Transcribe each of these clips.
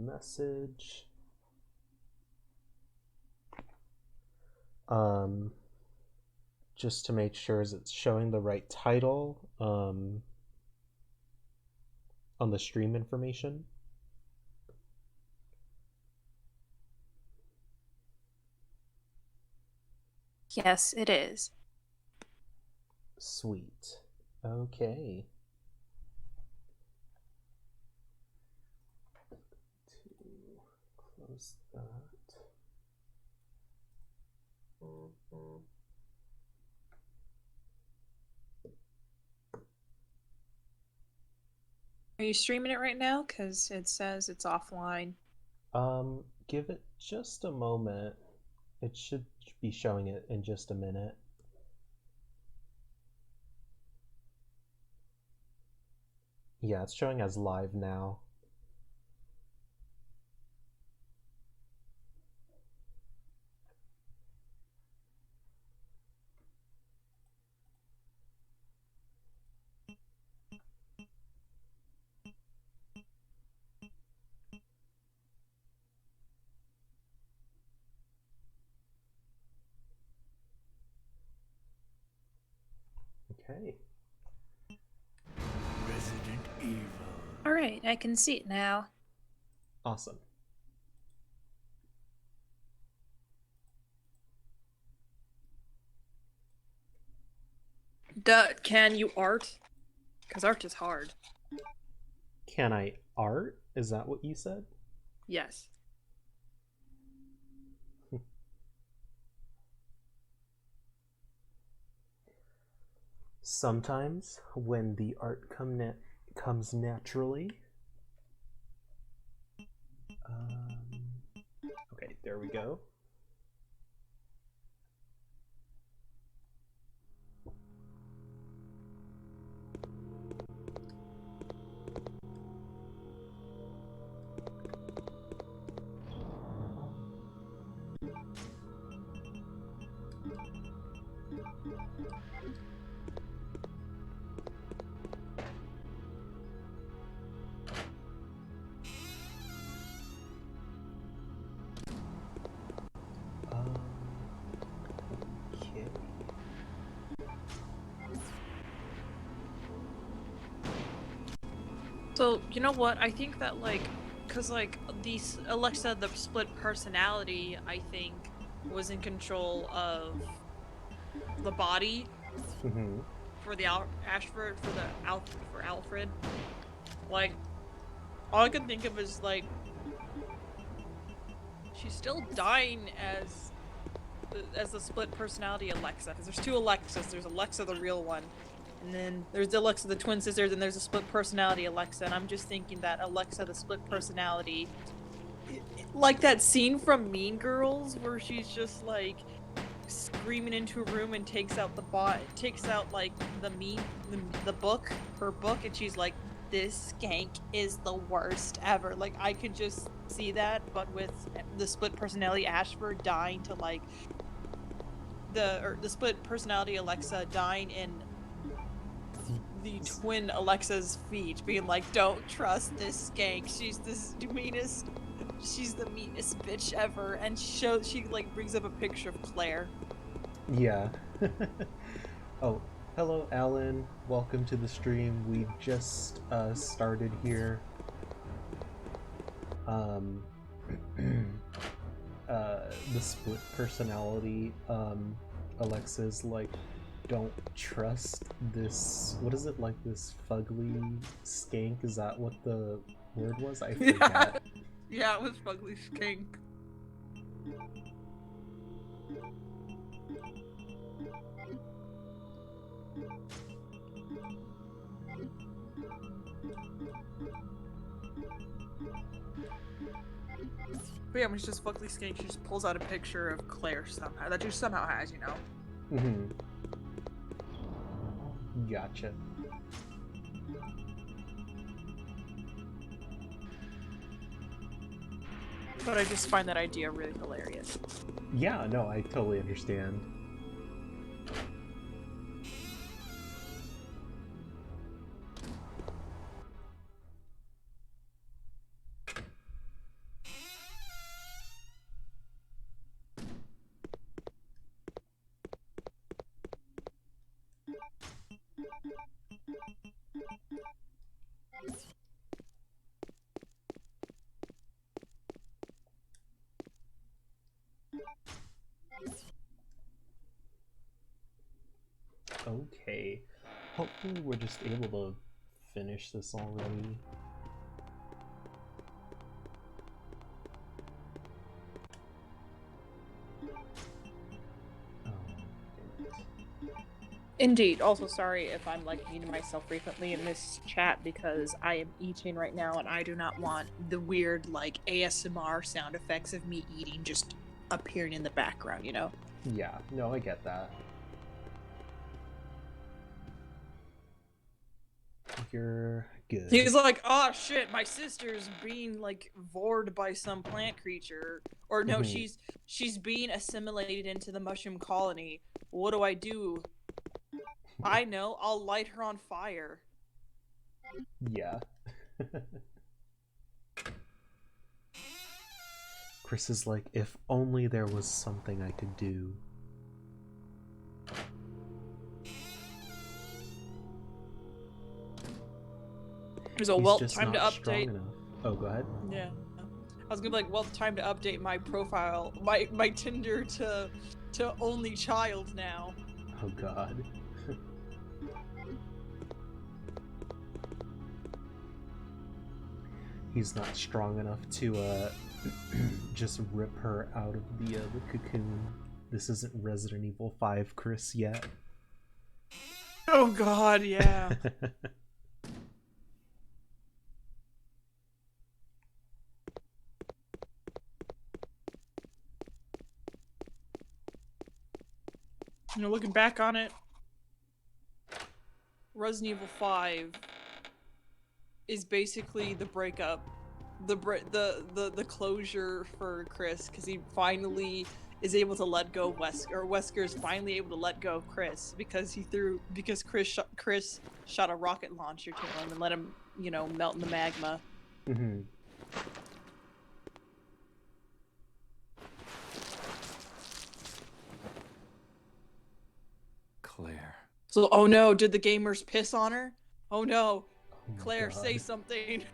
message. Just to make sure it's showing the right title on the stream information. Yes, it is. Sweet. Okay. To close that. Are you streaming it right now? Because it says it's offline. Give it just a moment. It should be showing it in just a minute. Yeah, it's showing as live now. Okay. Resident Evil. Alright, I can see it now. Awesome. Can you art? Because art is hard. Can I art? Is that what you said? Yes. Sometimes when the art comes naturally. Okay, there we go. Okay. So, you know what? I think that, like, because, like, these Alexa, the split personality, I think, was in control of the body Mm-hmm. for the Ashford, for Alfred. Like, all I can think of is, like, she's still dying as the split personality Alexa, because there's two Alexas. There's Alexa, the real one, and then there's the Alexa, the twin sisters, and there's a split personality Alexa. And I'm just thinking that Alexa, the split personality, like that scene from Mean Girls where she's just like screaming into a room and takes out like the book, her book, and she's like, "This skank is the worst ever." Like, I could just see that, but with the split personality Ashford dying to like the split personality Alexa dying in the twin Alexa's feet, being like, "Don't trust this skank. She's the meanest bitch ever." And she like brings up a picture of Claire. Yeah. Oh, hello, Alan. Welcome to the stream. We just started here. The split personality. Alexa's like, don't trust this. What is it, like this fugly skank? Is that what the word was? I forget. Yeah, it was fugly skank. But yeah, when she's just fugly skank, she just pulls out a picture of Claire somehow that she somehow has, you know. Mm-hmm. Gotcha. But I just find that idea really hilarious. Yeah, no, I totally understand. Okay. Hopefully we're just able to finish this already. Oh, damn it. Indeed. Also, sorry if I'm like muting myself frequently in this chat because I am eating right now and I do not want the weird like ASMR sound effects of me eating just appearing in the background, you know? Yeah, no, I get that. You're good. He's like, oh shit, my sister's being like vored by some plant creature. Or no, she's being assimilated into the mushroom colony. What do I do? I know, I'll light her on fire. Yeah. Chris is like, if only there was something I could do. There's a He's well just time to not strong update. enough. Oh, go ahead. Yeah. I was gonna be like, well, time to update my profile, my Tinder to only child now. Oh god. He's not strong enough to just rip her out of the cocoon. This isn't Resident Evil 5 Chris yet. Oh god, yeah. You know, looking back on it, Resident Evil 5 is basically the breakup, the closure for Chris, because he finally is able to let go of Wesker, or Wesker is finally able to let go of Chris because Chris shot a rocket launcher to him and let him, you know, melt in the magma. Mm-hmm. Claire. So, oh no, did the gamers piss on her? Oh no, Oh my Claire, god. say something.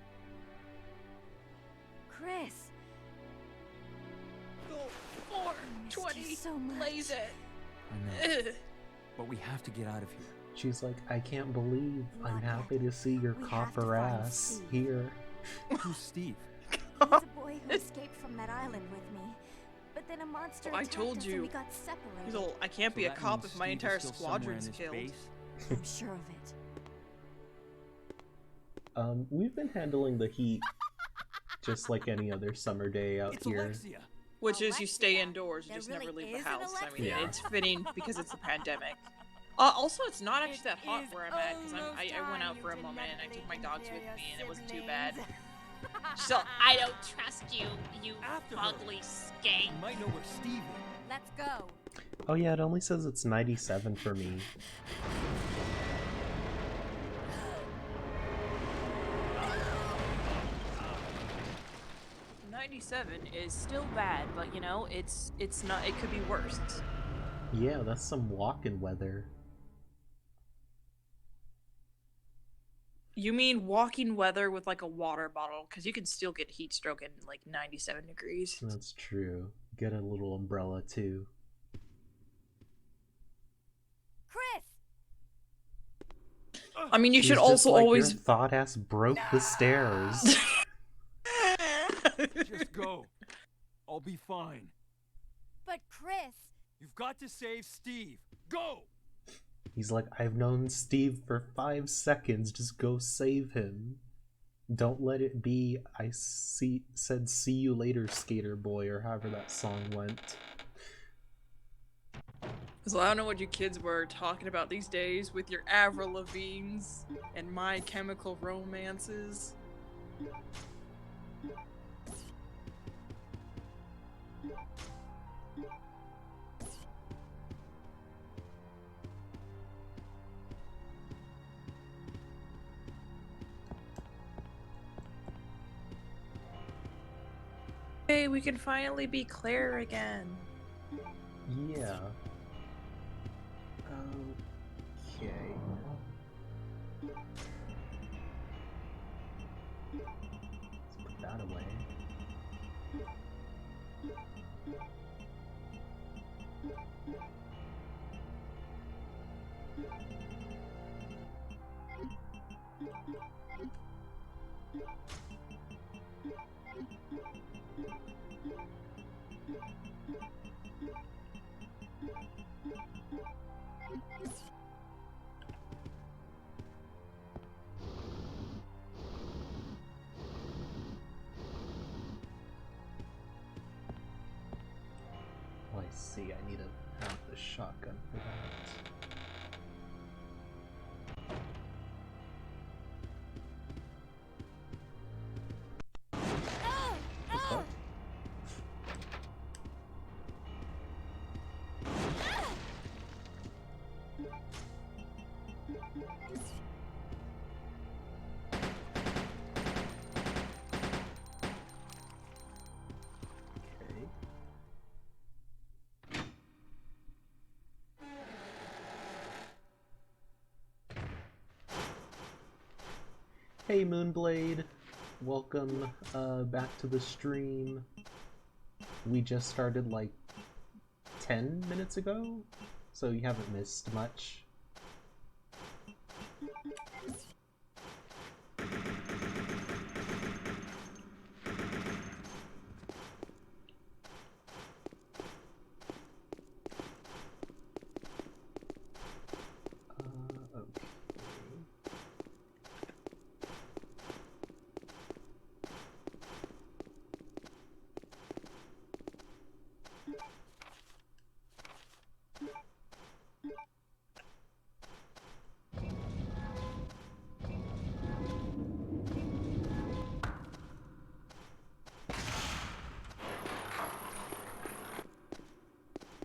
Chris, Go I missed 420, you so much. blaze it. I know. Ugh. But we have to get out of here. She's like, I can't believe I'm Not happy yet. to see your We have to copper find ass Steve. here. Who's Steve? He's a boy who escaped from that island with me. But then a monster Well, I attacked told us you. and we got separated. He's all, I can't be So a that cop means if my Steve is entire still somewhere in squadron's this killed. base? I'm sure of it. We've been handling the heat just like any other summer day out It's here. Alexia. Which is you stay Alexia. indoors, you There just really never leave the is an house. I mean, Alexia? it's fitting because it's a pandemic. Also, it's not actually that hot where I'm at because I went out for a moment and I took my dogs with me and it wasn't too bad. So I don't trust you, you After her. ugly skank. You might know where Steve is. Let's go. Oh yeah, it only says it's 97 for me. $97 is still bad, but you know, it's not. It could be worse. Yeah, that's some walking weather. You mean walking weather with like a water bottle? Because you can still get heat stroke in like 97 degrees. That's true. Get a little umbrella too. Chris! I mean, you She's should just also like, always. your thought ass broke the stairs. Just go. I'll be fine. But Chris! You've got to save Steve. Go! He's like, I've known Steve for 5 seconds. Just go save him. Don't let it be said see you later, skater boy, or however that song went. So I don't know what you kids were talking about these days with your Avril Lavigne's and My Chemical Romances. Hey, we can finally be Claire again. Yeah. Okay. Let's put that away. Oh, I see. I need to have the shotgun for that. The fuck? Okay. Hey Moonblade, welcome back to the stream. We just started like 10 minutes ago, so you haven't missed much. Okay.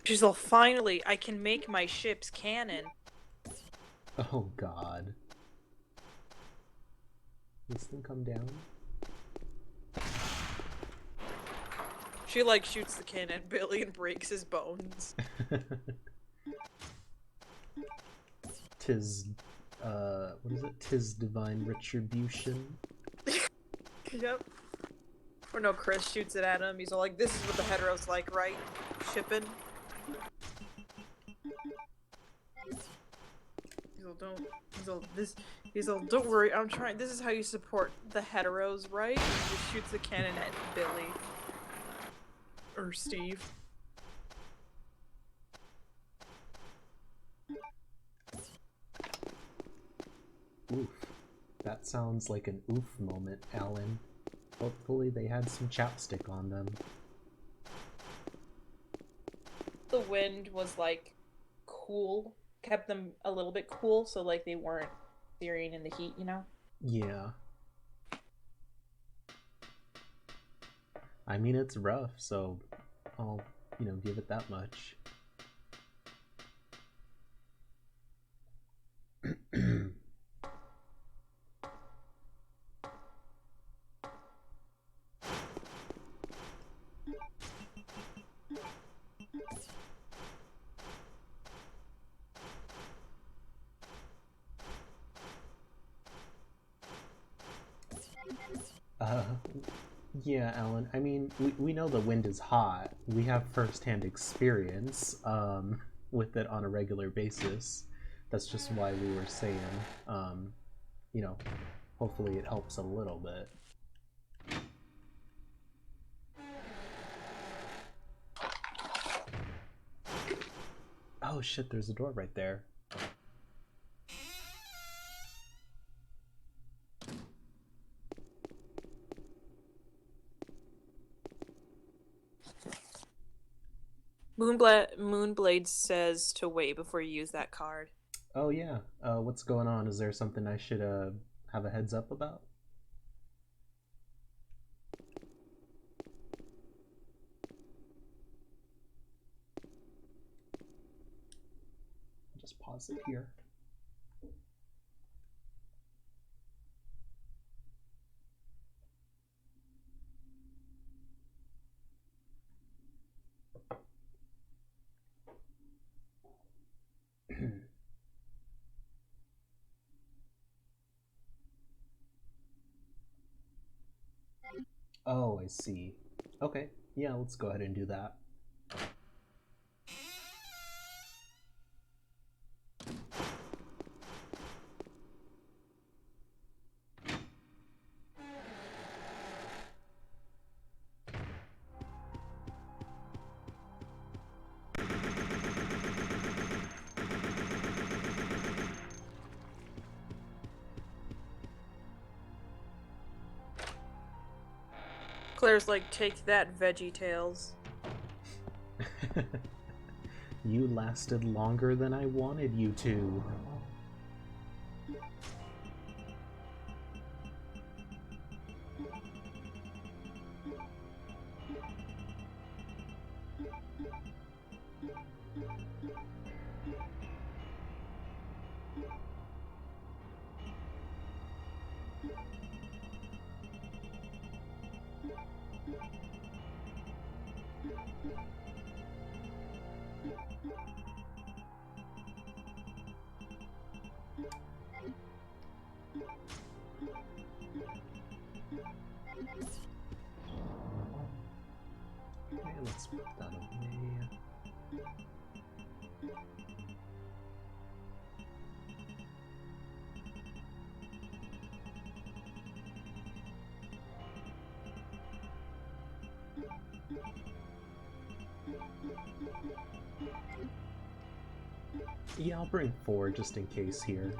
She's all, finally, I can make my ships canon. Oh god. This thing come down? She, like, shoots the cannon at Billy and breaks his bones. Tis, what is it? Tis divine retribution. Yep. Or no, Chris shoots it at him. He's all like, this is what the heteros like, right? Shipping. He's all, don't worry, I'm trying, this is how you support the heteros, right? He just shoots the cannon at Billy. Or Steve. Oof. That sounds like an oof moment, Alan. Hopefully they had some chapstick on them. The wind was, like, cool. Kept them a little bit cool, so, like, they weren't searing in the heat, you know? Yeah. I mean, it's rough, so I'll, give it that much. Yeah, Alan. I mean, we know the wind is hot. We have first-hand experience with it on a regular basis. That's just why we were saying, hopefully it helps a little bit. Oh shit, there's a door right there. Moonblade says to wait before you use that card. Oh yeah, what's going on? Is there something I should have a heads up about? I'll just pause it here. Oh, I see. Okay, yeah, let's go ahead and do that. Claire's like, take that, Veggie Tales. You lasted longer than I wanted you to. Okay, let's put that away. Yeah, I'll bring 4 just in case here.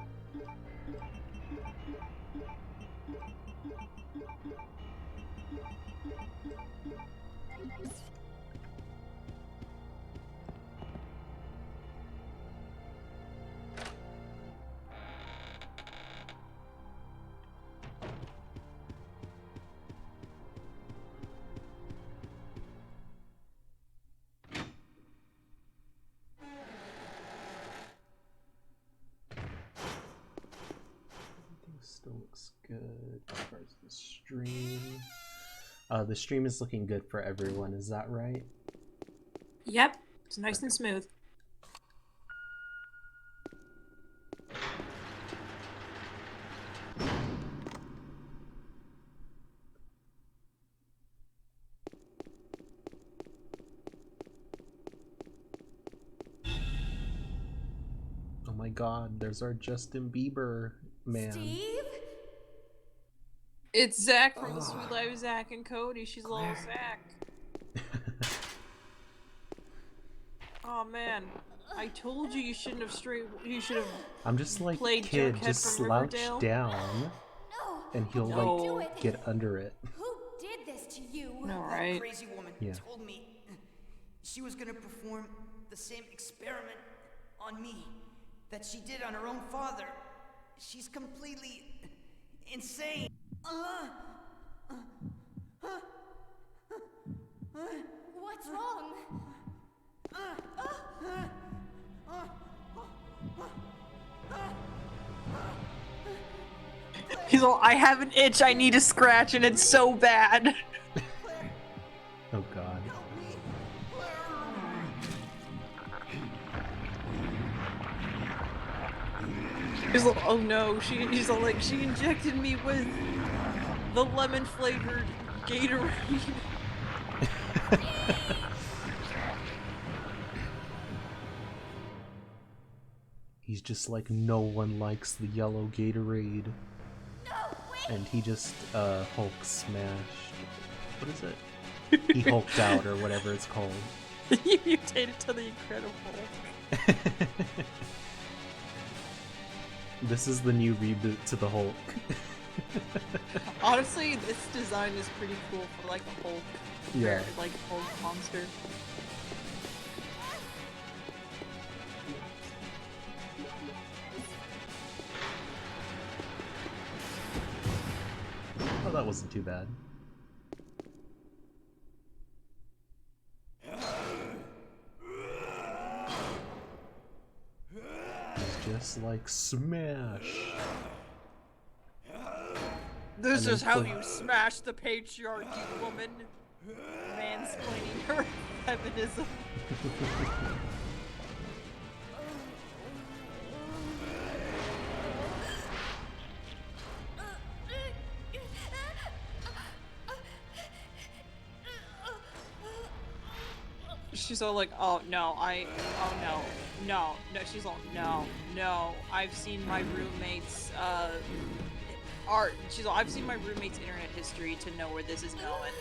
Still looks good as far as the stream. The stream is looking good for everyone, is that right? Yep, it's nice and smooth. Oh my god, there's our Justin Bieber man. Steve? It's Zach from The Sweet Life of Zach and Cody. She's little Zach. Oh man, I told you you shouldn't have You should have. I'm just like, played kid, Jughead just from slouch Riverdale. down No. and he'll No. like get under it. Who did this to you? All That right. crazy woman Yeah. told me she was gonna perform the same experiment on me that she did on her own father. She's completely insane. What's wrong? He's all, I have an itch I need to scratch and it's so bad. Oh god. He's like, oh no, he's all like, she injected me with the lemon flavored Gatorade. He's just like, no one likes the yellow Gatorade. No, wait! And he just, Hulk smashed. What is it? He hulked out, or whatever it's called. You mutated to the Incredible. This is the new reboot to the Hulk. Honestly, this design is pretty cool for like a Hulk. Yeah. Like Hulk monster. Oh, that wasn't too bad. It's just like smash. This And is then how for- you smash the patriarchy, woman. Mansplaining her feminism. She's all like, oh no, no, she's all, no, I've seen my roommate's, art, she's all, I've seen my roommate's internet history to know where this is going.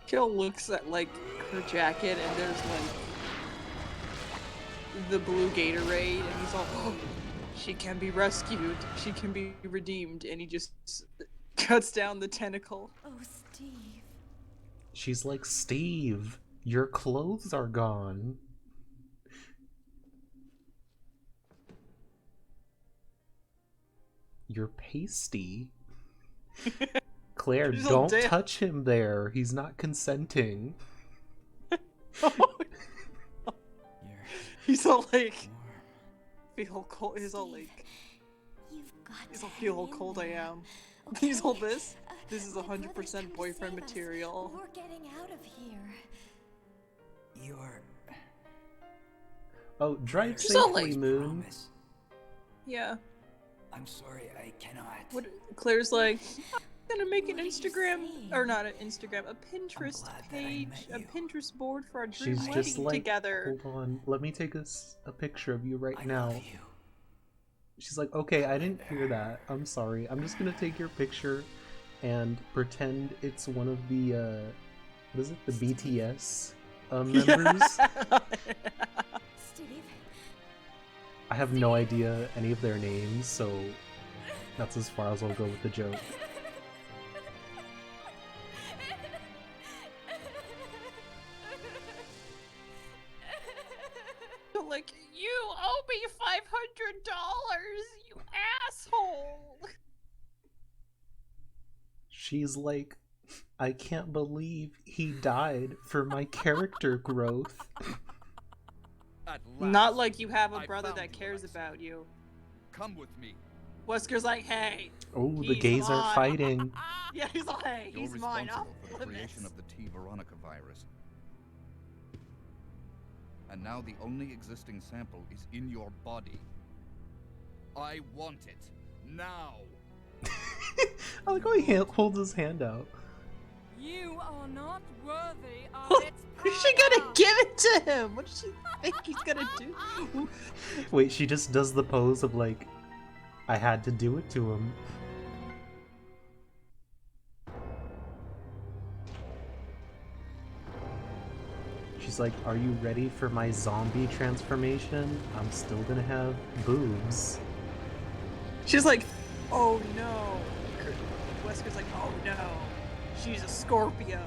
Kill looks at like her jacket and there's like the blue Gatorade and he's all, oh, she can be rescued, she can be redeemed, and he just cuts down the tentacle. Oh, Steve. She's like, Steve, your clothes are gone. You're pasty. Claire, She's all don't dead. touch him there. He's not consenting. He's all like, feel cold. He's all like, You've got he's to all feel how hang in cold I there. am. Okay. He's all this. This is My brother's 100% come to boyfriend save us. material. We're getting out of here. You're... Oh, drive She's all safely, like- Moon. Promise. Yeah. I'm sorry, I cannot. What? Claire's like, I'm gonna make an What are you Instagram, saying? or not an Instagram, a Pinterest glad that I page, met a you. Pinterest board for our dream She's wedding just like, together. hold on, let me take a picture of you right I now. love you. She's like, okay, I didn't hear that. I'm sorry. I'm just gonna take your picture and pretend it's one of the, what is it? The BTS members? Steve. I have no idea any of their names, so that's as far as I'll go with the joke. Like, you owe me $500, you asshole. She's like, I can't believe he died for my character growth. At Not last, like you have a I brother found that you, cares Alexa. about you. Come with me. Wesker's like, hey. Oh, the He's gays are mine. fighting. Yeah, he's like, hey, You're he's mine. responsible Off for the limits. creation of the T. Veronica virus. And now the only existing sample is in your body. I want it. Now! I like how he holds his hand out. You are not worthy of its Is she gonna power. give it to him? What does she think he's gonna do? Wait, she just does the pose of like, I had to do it to him. She's like, are you ready for my zombie transformation? I'm still gonna have boobs. She's like, oh no. Wesker's like, oh no. She's a Scorpio.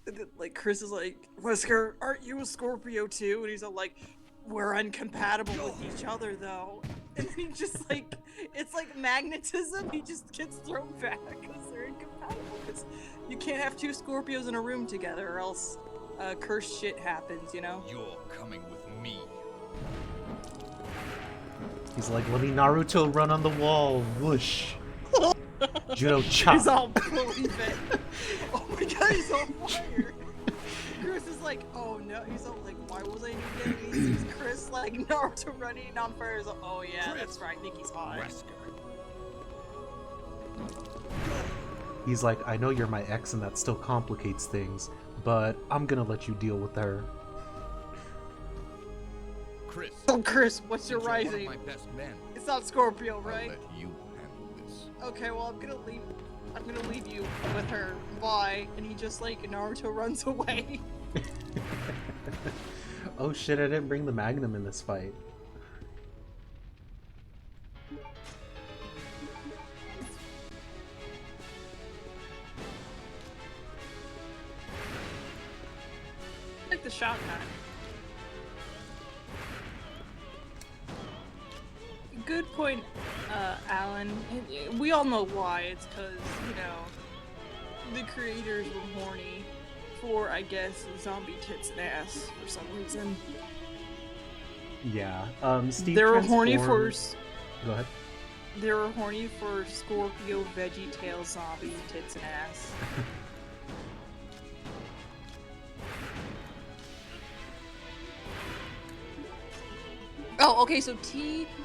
And then, like, Chris is like, Wesker, aren't you a Scorpio too? And he's all like, we're incompatible with each other though. And then he just like, it's like magnetism. He just gets thrown back because they're incompatible. Because you can't have two Scorpios in a room together or else cursed shit happens, you know? You're coming with me. He's like, let me Naruto run on the wall. Whoosh. Judo chop. He's all believe it. Oh my god, he's on fire. Chris is like, oh no. He's all like, why was I even getting these? Chris like Naruto running on fire. He's like, oh yeah, that's right. I think he's hot. He's like, I know you're my ex and that still complicates things, but I'm gonna let you deal with her. Chris, So Chris, what's since your you're one of rising? my best men, It's not Scorpio, I'll right? let you handle this. Okay, well I'm gonna leave you with her. Bye. And he just like Naruto runs away. Oh shit, I didn't bring the Magnum in this fight. Like the shotgun. Good point, Alan. We all know why. It's because, you know, the creators were horny for, I guess, zombie tits and ass for some reason. Yeah. Steve They were horny for. transformed- Go ahead. They were horny for Scorpio, Veggie Tail, zombie tits and ass. Oh, okay. So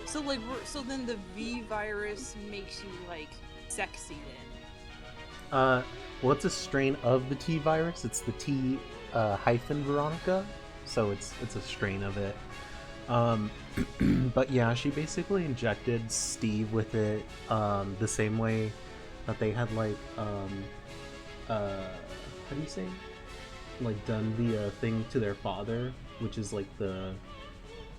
so then the V virus makes you like sexy then. Well, it's a strain of the T virus. It's the T hyphen Veronica, so it's a strain of it. Um, but yeah, she basically injected Steve with it the same way that they had like how do you say, like done the thing to their father, which is like the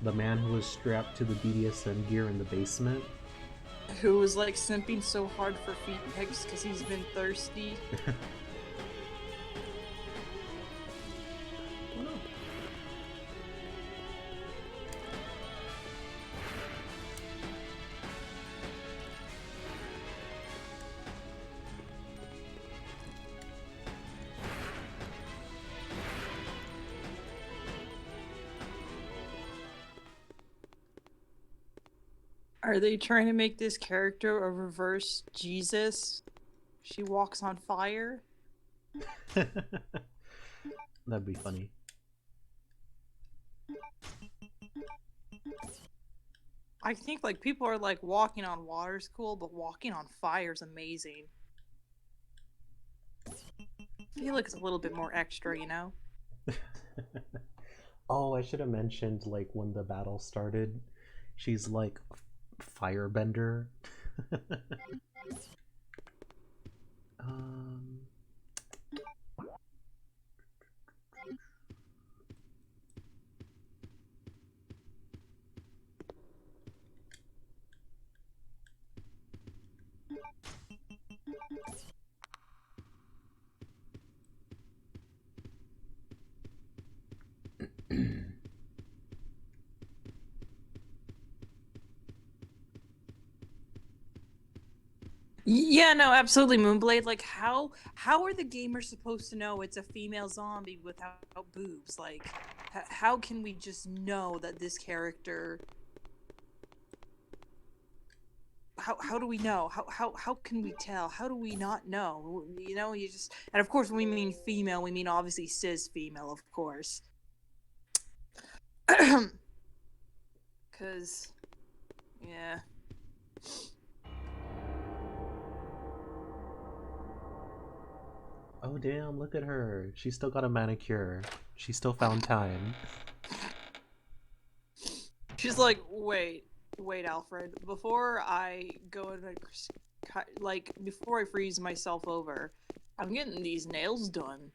man who was strapped to the BDSM gear in the basement. Who was like simping so hard for feet pics because he's been thirsty. Are they trying to make this character a reverse Jesus? She walks on fire? That'd be funny. I think like people are like walking on water's cool, but walking on fire's amazing. I feel like it's a little bit more extra, you know? Oh, I should have mentioned like when the battle started, she's like firebender. um Yeah, no, absolutely, Moonblade. Like, how are the gamers supposed to know it's a female zombie without boobs? Like, how can we just know that this character? How do we know? How can we tell? How do we not know? You know, you just, and of course, when we mean female, we mean obviously cis female, of course. Cause, yeah. Oh damn, look at her. She still got a manicure. She still found time. She's like, wait, Alfred. Before I go and like, before I freeze myself over, I'm getting these nails done.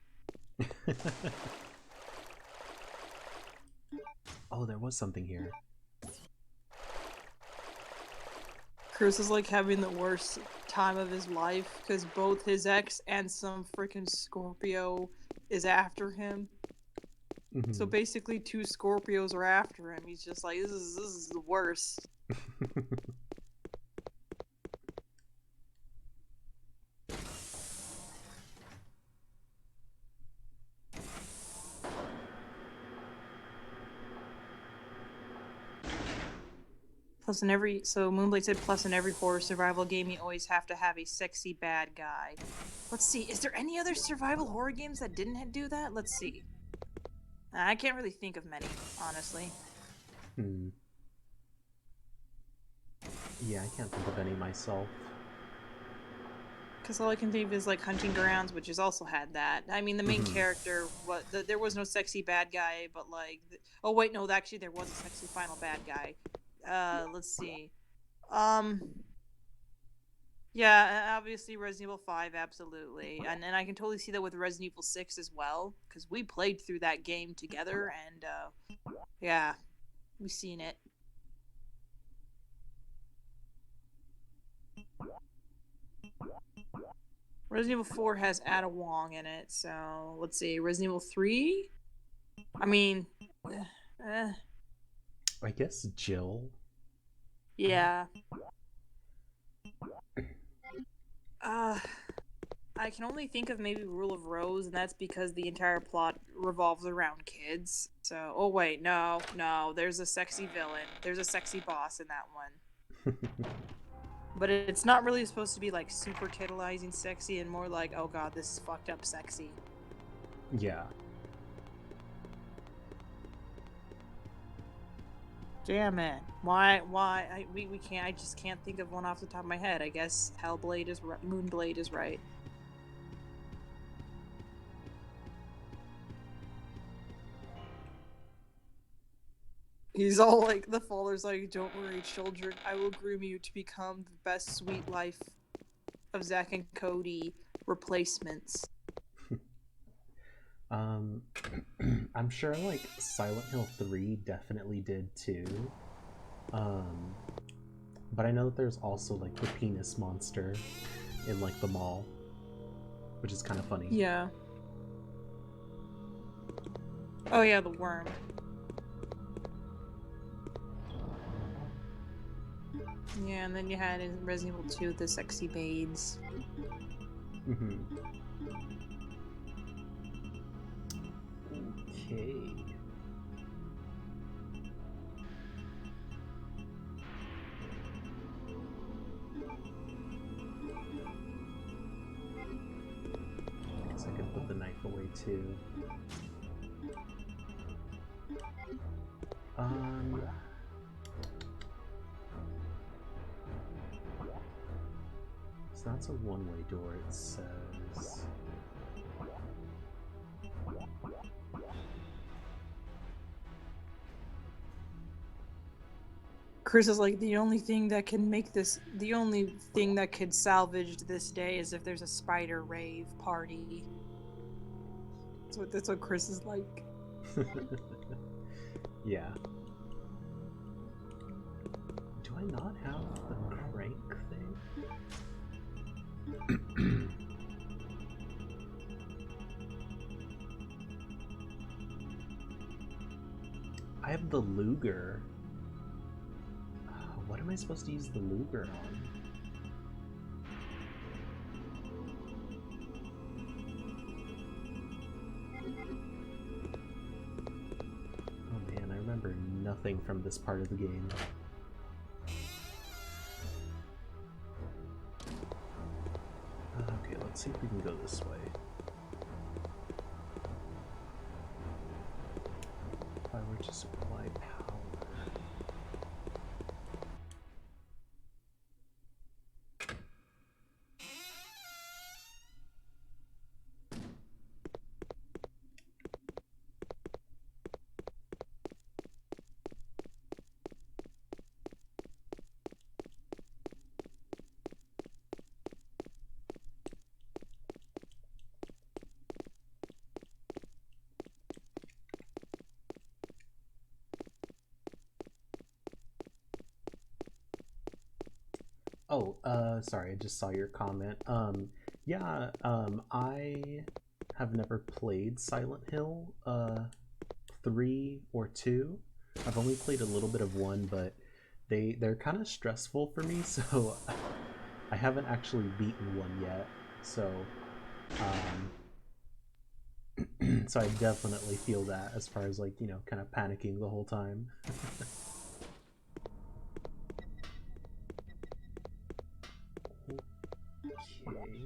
Oh, there was something here. Chris is like having the worst time of his life because both his ex and some freaking Scorpio is after him. So basically, two Scorpios are after him. He's just like, this is the worst. Plus in every, so Moonblade said, plus in every horror survival game, you always have to have a sexy bad guy. Let's see, is there any other survival horror games that didn't do that? Let's see. I can't really think of many, honestly. Yeah, I can't think of any myself. Because all I can think of is like Hunting Grounds, which has also had that. I mean, the main character, there was no sexy bad guy, but like, oh wait, no, actually there was a sexy final bad guy. Let's see. Yeah, obviously Resident Evil 5, absolutely. And I can totally see that with Resident Evil 6 as well, because we played through that game together, and yeah, we've seen it. Resident Evil 4 has Ada Wong in it, so let's see. Resident Evil 3? I mean, I guess Jill. yeah. I can only think of maybe Rule of Rose, and that's because the entire plot revolves around kids. So, oh wait, no, there's a sexy villain. There's a sexy boss in that one. But it's not really supposed to be like super titillizing sexy, and more like, oh god, this is fucked up sexy. Yeah. Damn it. Why, we can't, I just can't think of one off the top of my head. I guess Hellblade is right, Moonblade is right. He's all like, the father's like, don't worry, children, I will groom you to become the best sweet life of Zack and Cody replacements. I'm sure like Silent Hill 3 definitely did too. But I know that there's also like the penis monster in like the mall, which is kind of funny. Yeah. Oh yeah, the worm. Yeah, and then you had in Resident Evil 2 the sexy babes. Mm-hmm. Okay. Guess I can put the knife away too. So that's a one-way door, it says. Chris is like, the only thing that could salvage this day is if there's a spider rave party. That's what Chris is like. Yeah. Do I not have the crank thing? I have the Luger. What am I supposed to use the Luger on? Oh man, I remember nothing from this part of the game. Okay, let's see if we can go this way. If I were to supply power. Oh, sorry, I just saw your comment. Yeah, I have never played Silent Hill, 3 or 2. I've only played a little bit of 1, but they're kind of stressful for me, so I haven't actually beaten 1 yet. So, so I definitely feel that as far as like, you know, kind of panicking the whole time. Okay.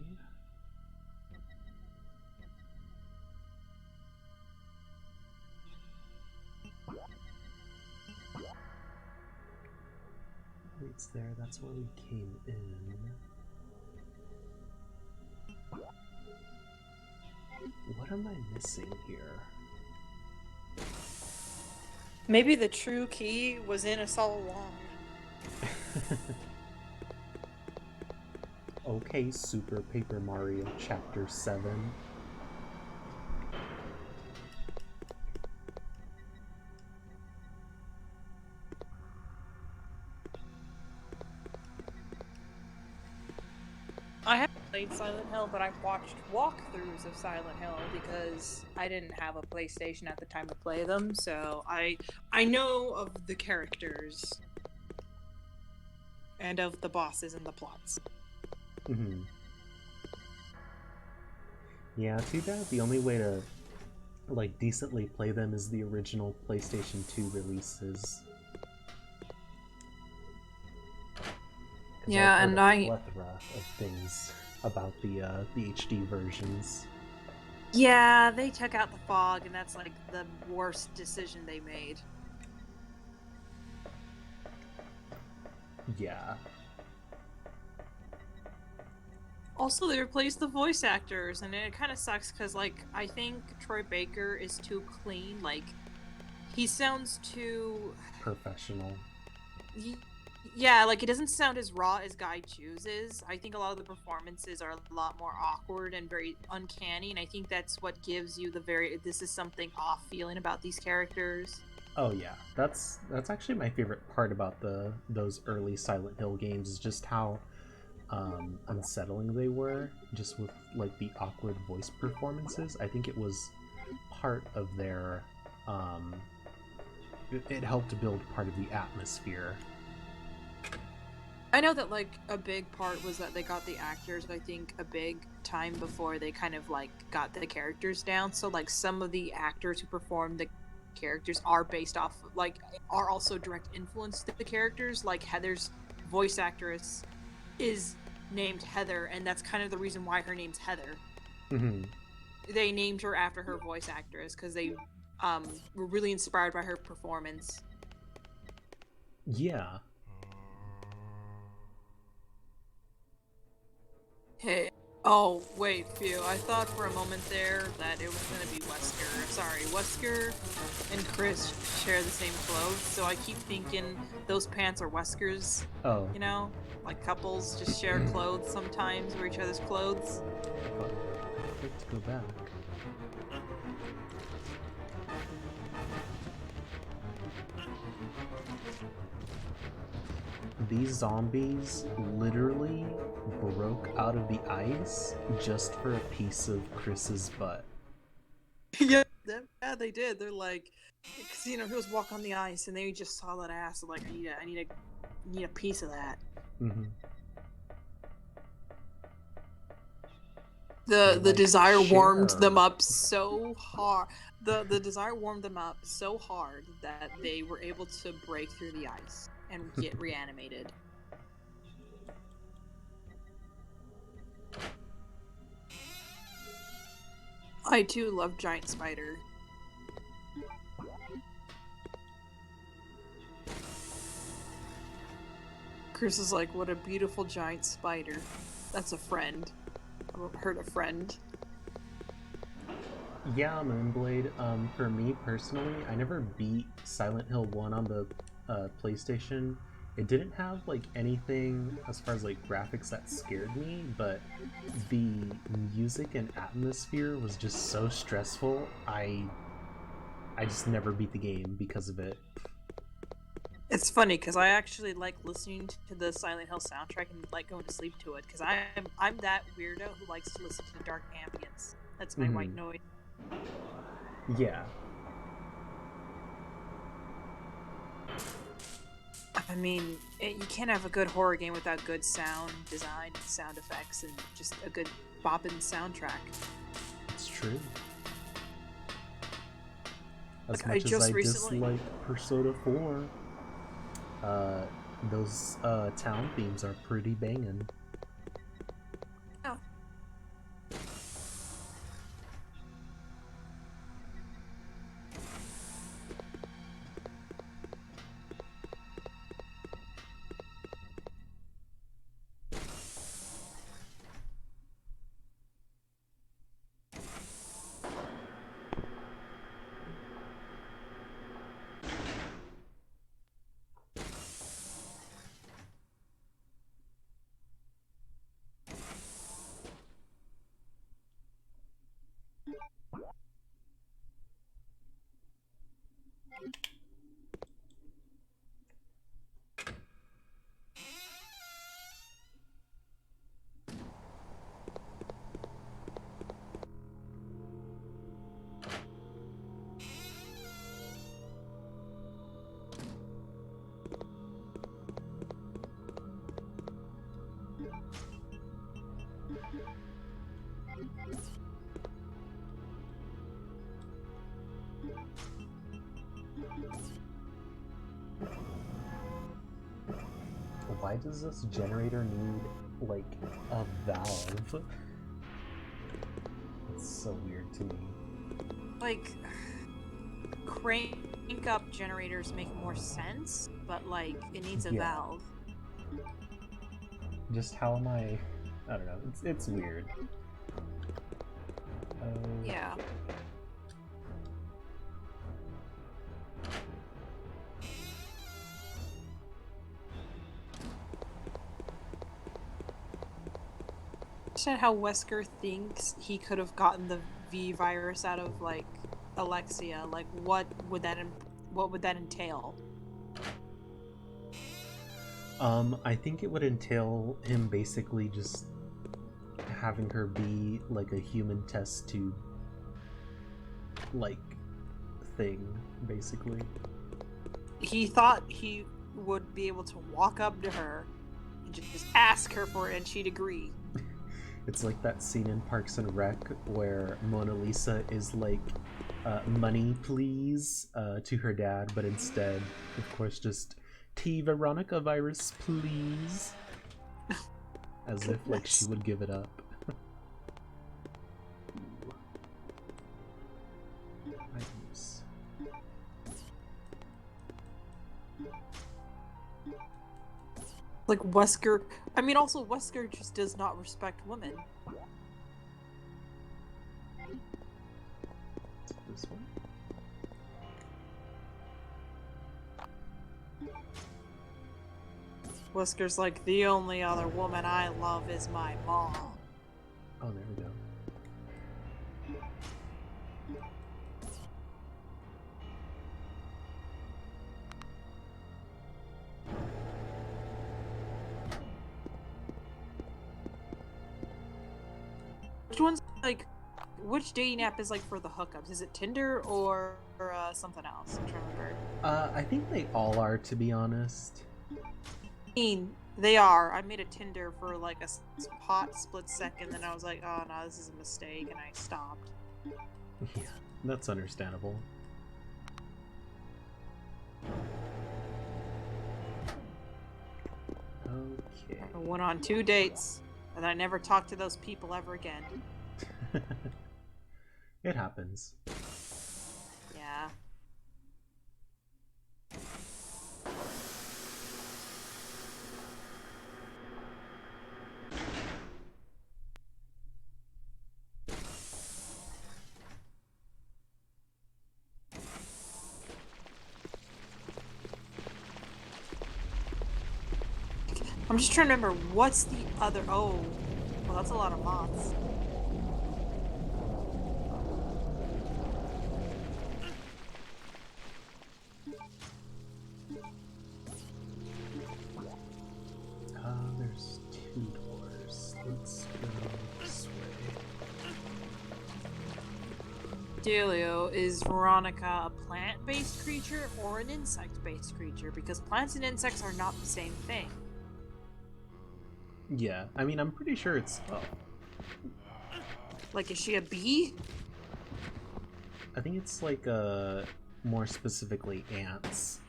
It's there, that's where we came in. What am I missing here? Maybe the true key was in us all along. Okay, Super Paper Mario Chapter 7. I haven't played Silent Hill, but I've watched walkthroughs of Silent Hill because I didn't have a PlayStation at the time to play them, so I know of the characters and of the bosses and the plots. Mm-hmm. Yeah, too bad the only way to like decently play them is the original PlayStation 2 releases. Yeah, I've heard and a plethora of things about the HD versions. Yeah, they took out the fog, and that's like the worst decision they made. Yeah. Also, they replaced the voice actors, and it kind of sucks because, like, I think Troy Baker is too clean. Like, He sounds too... professional. Yeah, like, it doesn't sound as raw as Guy chooses. I think a lot of the performances are a lot more awkward and very uncanny, and I think that's what gives you the this is something off feeling about these characters. Oh yeah, that's actually my favorite part about those early Silent Hill games, is just how unsettling they were, just with like the awkward voice performances. I think it was part of their it helped build part of the atmosphere. I know that, like, a big part was that they got the actors, I think, a big time before they kind of, like, got the characters down. So, like, some of the actors who perform the characters are based off, like, are also direct influence to the characters. Like, Heather's voice actress is named Heather, and that's kind of the reason why her name's Heather. Mm-hmm. They named her after her voice actress because they were really inspired by her performance. Yeah. Hey. Oh, wait, phew. I thought for a moment there that it was gonna be Wesker. Sorry, Wesker and Chris share the same clothes, so I keep thinking those pants are Wesker's. Oh. You know? Like couples just share clothes sometimes, wear each other's clothes. Let's go back. These zombies literally broke out of the ice just for a piece of Chris's butt. Yeah, they did. They're like, because he was walking on the ice, and they just saw that ass. So like, I need a piece of that. Mm-hmm. The Like, desire warmed share. them up so hard. The desire warmed them up so hard that they were able to break through the ice and get reanimated. I too love Giant Spider. Chris is like, what a beautiful giant spider. That's a friend. I've heard a friend. Yeah, Moonblade. For me personally, I never beat Silent Hill 1 on the PlayStation. It didn't have like anything as far as like graphics that scared me, but the music and atmosphere was just so stressful. I just never beat the game because of it. It's funny because I actually like listening to the Silent Hill soundtrack and like going to sleep to it because I'm that weirdo who likes to listen to dark ambience. That's my white noise. Yeah. I mean, you can't have a good horror game without good sound design, sound effects, and just a good bopping soundtrack. It's true. As Like, much as I dislike Persona 4, those town themes are pretty banging. Oh. Why does this generator need, like, a valve? It's so weird to me. Like, crank up generators make more sense, but like, it needs a valve. Just how am I don't know, it's weird. Yeah. understand how Wesker thinks he could have gotten the V virus out of like Alexia. Like, what would that entail? I think it would entail him basically just having her be like a human test tube, like, thing, basically. He thought he would be able to walk up to her and just ask her for it, and she'd agree. It's like that scene in Parks and Rec where Mona Lisa is like, money please, to her dad, but instead, of course, just T Veronica virus please. As if like she would give it up. Items. Like Wesker, I mean, also Wesker just does not respect women. This one? Wesker's like, the only other woman I love is my mom. Oh, there we go. Which one's like, which dating app is like for the hookups? Is it Tinder or something else? I'm trying to remember. I think they all are, to be honest. I mean, they are. I made a Tinder for like a hot split second, then I was like, oh no, this is a mistake, and I stopped. Yeah, that's understandable. Okay. I went on 2 dates, and I never talked to those people ever again. It happens. Yeah. I'm just trying to remember, what's the other... Oh, well, that's a lot of moths. There's 2 doors. Let's go this way. Delio, is Veronica a plant-based creature or an insect-based creature? Because plants and insects are not the same thing. Yeah, I mean, I'm pretty sure it's... Oh, Like, is she a bee? I think it's like, more specifically ants.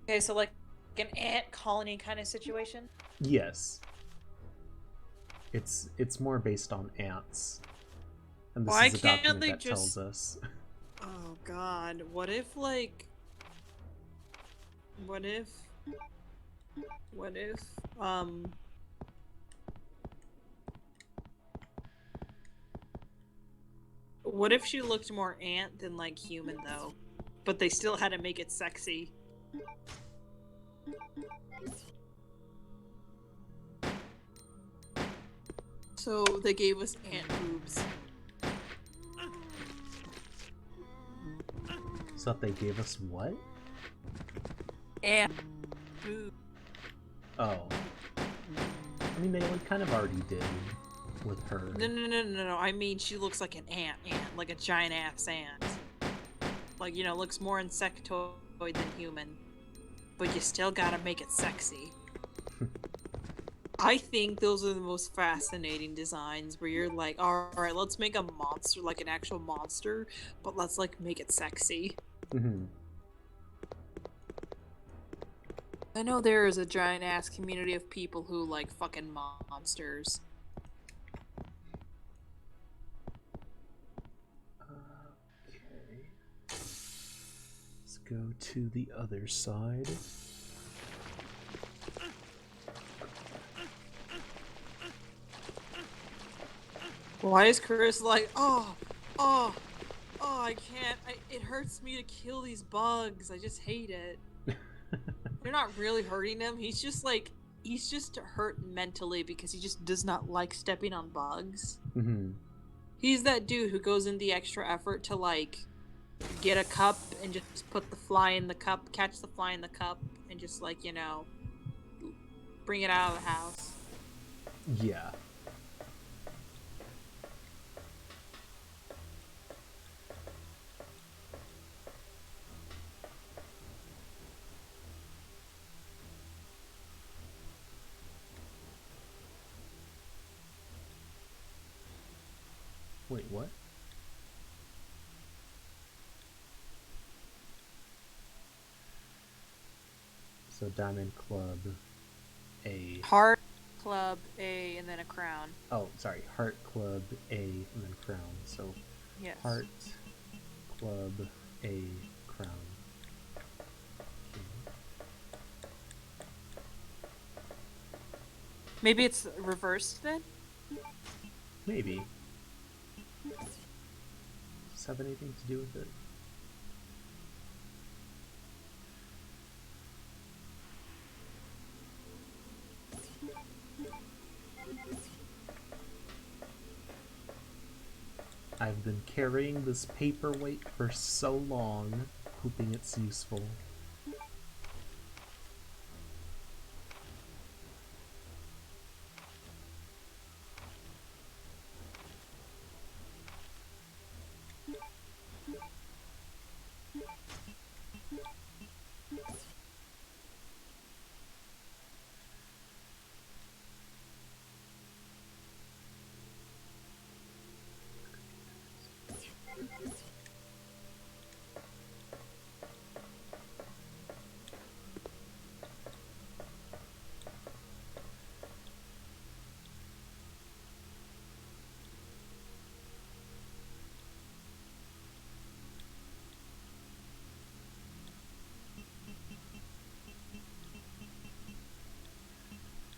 Okay, so like an ant colony kind of situation? Yes. It's more based on ants. And this Why is a can't document they that just- tells us. Oh god, what if, like... What if... What if she looked more ant than, like, human, though? But they still had to make it sexy. So they gave us ant boobs. So that they gave us what? Ant boobs. Oh. I mean, they like kind of already did with her. No. I mean, she looks like an ant, like a giant ass ant. Like, you know, looks more insectoid than human. But you still gotta make it sexy. I think those are the most fascinating designs where you're like, alright, let's make a monster, like an actual monster, but let's, like, make it sexy. Mm-hmm. I know there is a giant ass community of people who like fucking monsters. Okay. Let's go to the other side. Why is Chris like, I I can't. It hurts me to kill these bugs. I just hate it. They're not really hurting him. He's just hurt mentally because he just does not like stepping on bugs. Mm-hmm. He's that dude who goes in the extra effort to like get a cup and just put the fly in the cup, catch the fly in the cup, and just like, you know, bring it out of the house. Yeah. Wait, what? So Diamond Club, A. Heart, club, A, and then a crown. Oh, sorry. Heart Club, A, and then Crown. So Yes. Heart Club, A, Crown. Okay. Maybe it's reversed then? Maybe. Does this have anything to do with it? I've been carrying this paperweight for so long, hoping it's useful.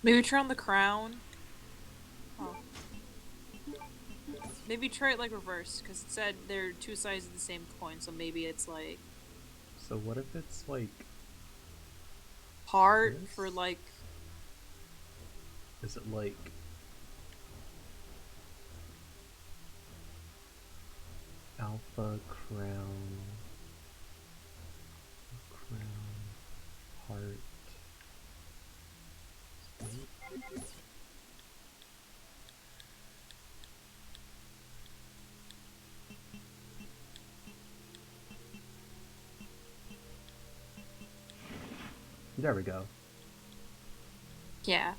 Maybe try on the crown. Oh. Maybe try it like reverse, because it said they're two sides of the same coin, so maybe it's like So what if it's like... heart This? for like... Is it like... Alpha, Crown... Crown... Heart... There we go. Yeah.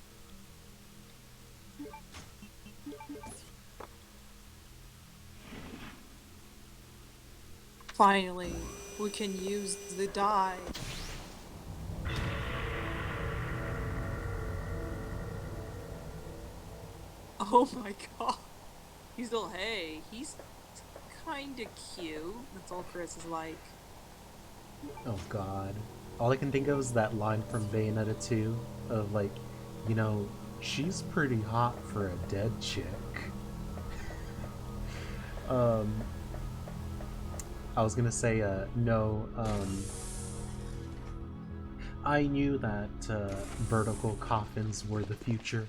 Finally, we can use the die. Oh my god. He's all, hey, he's kinda cute. That's all Chris is like. Oh god. All I can think of is that line from Bayonetta 2 of like, you know, she's pretty hot for a dead chick. I was gonna say, no, I knew that vertical coffins were the future.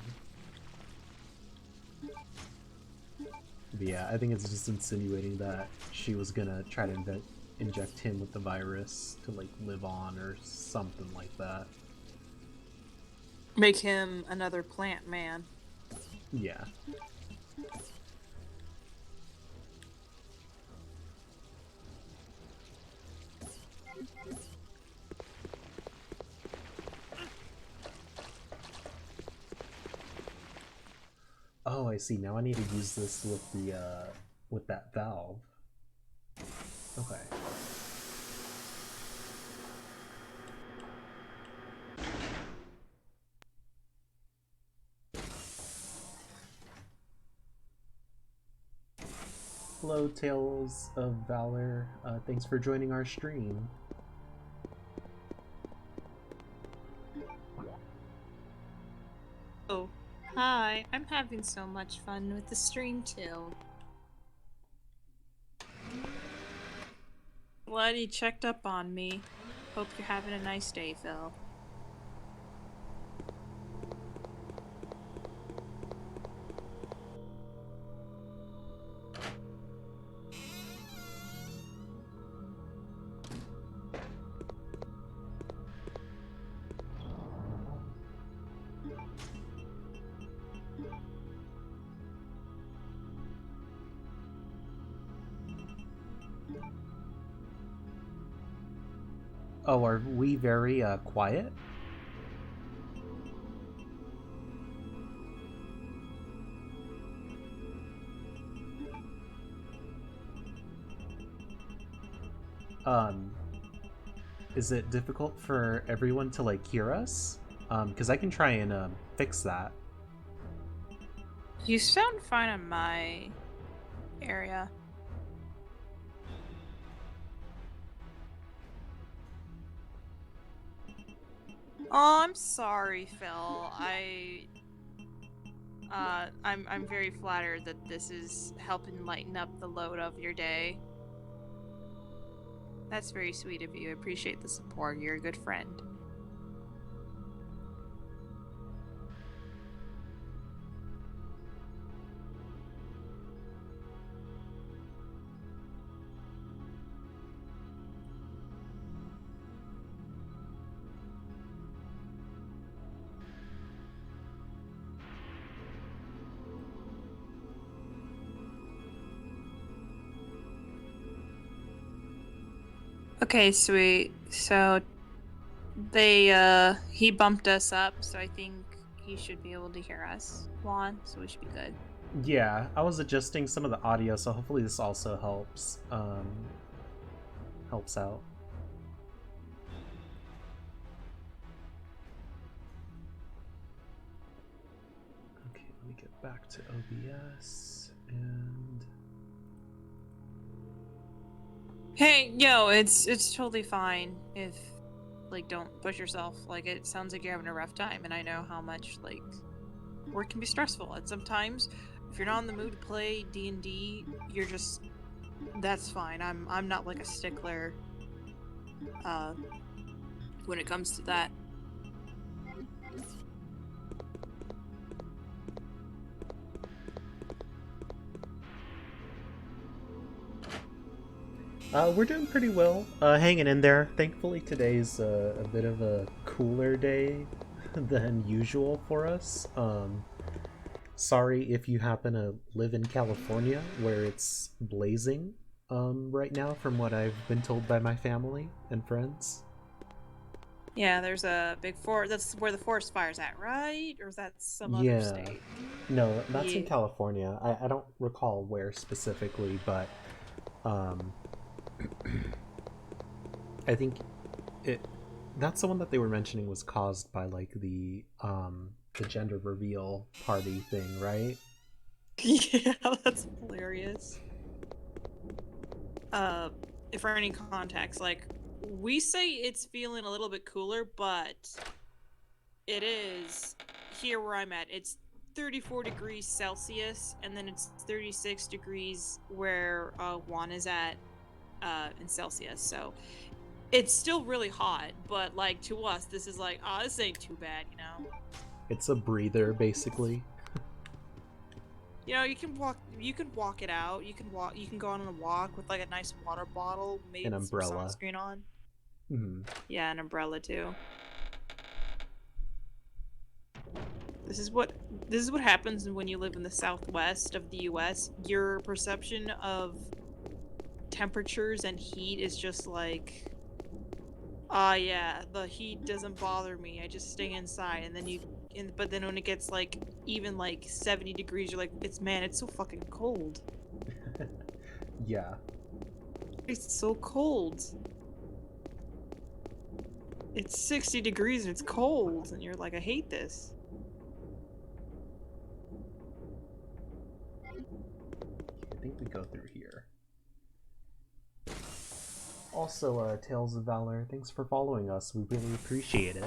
But yeah, I think it's just insinuating that she was gonna try to inject him with the virus to like live on or something like that. Make him another plant man. Yeah. Oh, I see. Now I need to use this with the with that valve. Okay. Hello, Tales of Valor. Thanks for joining our stream. Oh, hi. I'm having so much fun with the stream too. Glad you checked up on me. Hope you're having a nice day, Phil. Oh, are we very quiet? Is it difficult for everyone to like hear us? Because I can try and fix that. You sound fine in my area. Oh, I'm sorry, Phil. I'm very flattered that this is helping lighten up the load of your day. That's very sweet of you. I appreciate the support. You're a good friend. Okay, sweet. So he bumped us up, so I think he should be able to hear us, Juan, so we should be good. Yeah, I was adjusting some of the audio, so hopefully this also helps out. Okay, let me get back to OBS and Hey, yo, it's totally fine if like don't push yourself. Like it sounds like you're having a rough time, and I know how much like work can be stressful. And sometimes if you're not in the mood to play D&D, you're just that's fine. I'm not like a stickler when it comes to that. we're doing pretty well, hanging in there. Thankfully, today's a bit of a cooler day than usual for us. Sorry if you happen to live in California, where it's blazing right now, from what I've been told by my family and friends. Yeah, there's a big forest. That's where the forest fire's at, right? Or is that some other Yeah. state? No, that's in Yeah. California. I don't recall where specifically, but I think that's the one that they were mentioning was caused by like the gender reveal party thing, right? Yeah, that's hilarious. If for any context, like we say it's feeling a little bit cooler, but it is here where I'm at. It's 34 degrees Celsius, and then it's 36 degrees where Juan is at in Celsius. So it's still really hot, but like to us, this is like, oh, this ain't too bad, you know. It's a breather, basically. You know, you can walk it out. You can go on a walk with like a nice water bottle, maybe An with some umbrella. sunscreen on. Hmm. Yeah, an umbrella too. This is what happens when you live in the southwest of the US. Your perception of temperatures and heat is just like, yeah, the heat doesn't bother me. I just stay inside. And then but then when it gets like even like 70 degrees, you're like, it's so fucking cold. Yeah. It's so cold. It's 60 degrees and it's cold, and you're like, I hate this. I think we go through here. Also, Tales of Valor, thanks for following us. We really appreciate it.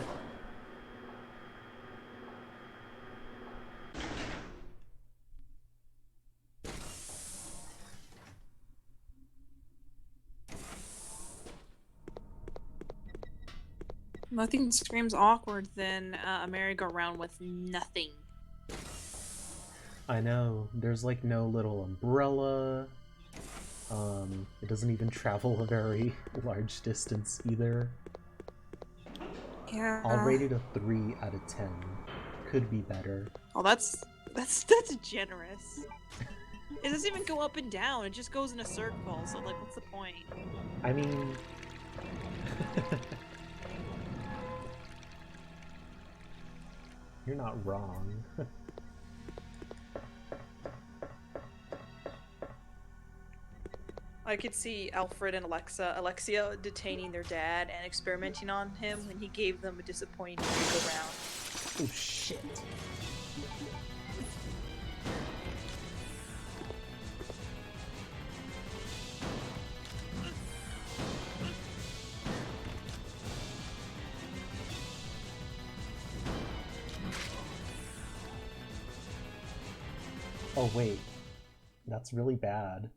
Nothing screams awkward than a merry-go-round with nothing. I know. There's like no little umbrella. It doesn't even travel a very large distance either. Yeah. I'll rate it a 3 out of 10. Could be better. Oh, that's generous. It doesn't even go up and down. It just goes in a circle. So like, what's the point? I mean, you're not wrong. I could see Alfred and Alexia detaining their dad and experimenting on him when he gave them a disappointing merry-go-round. Oh shit. Oh wait, that's really bad.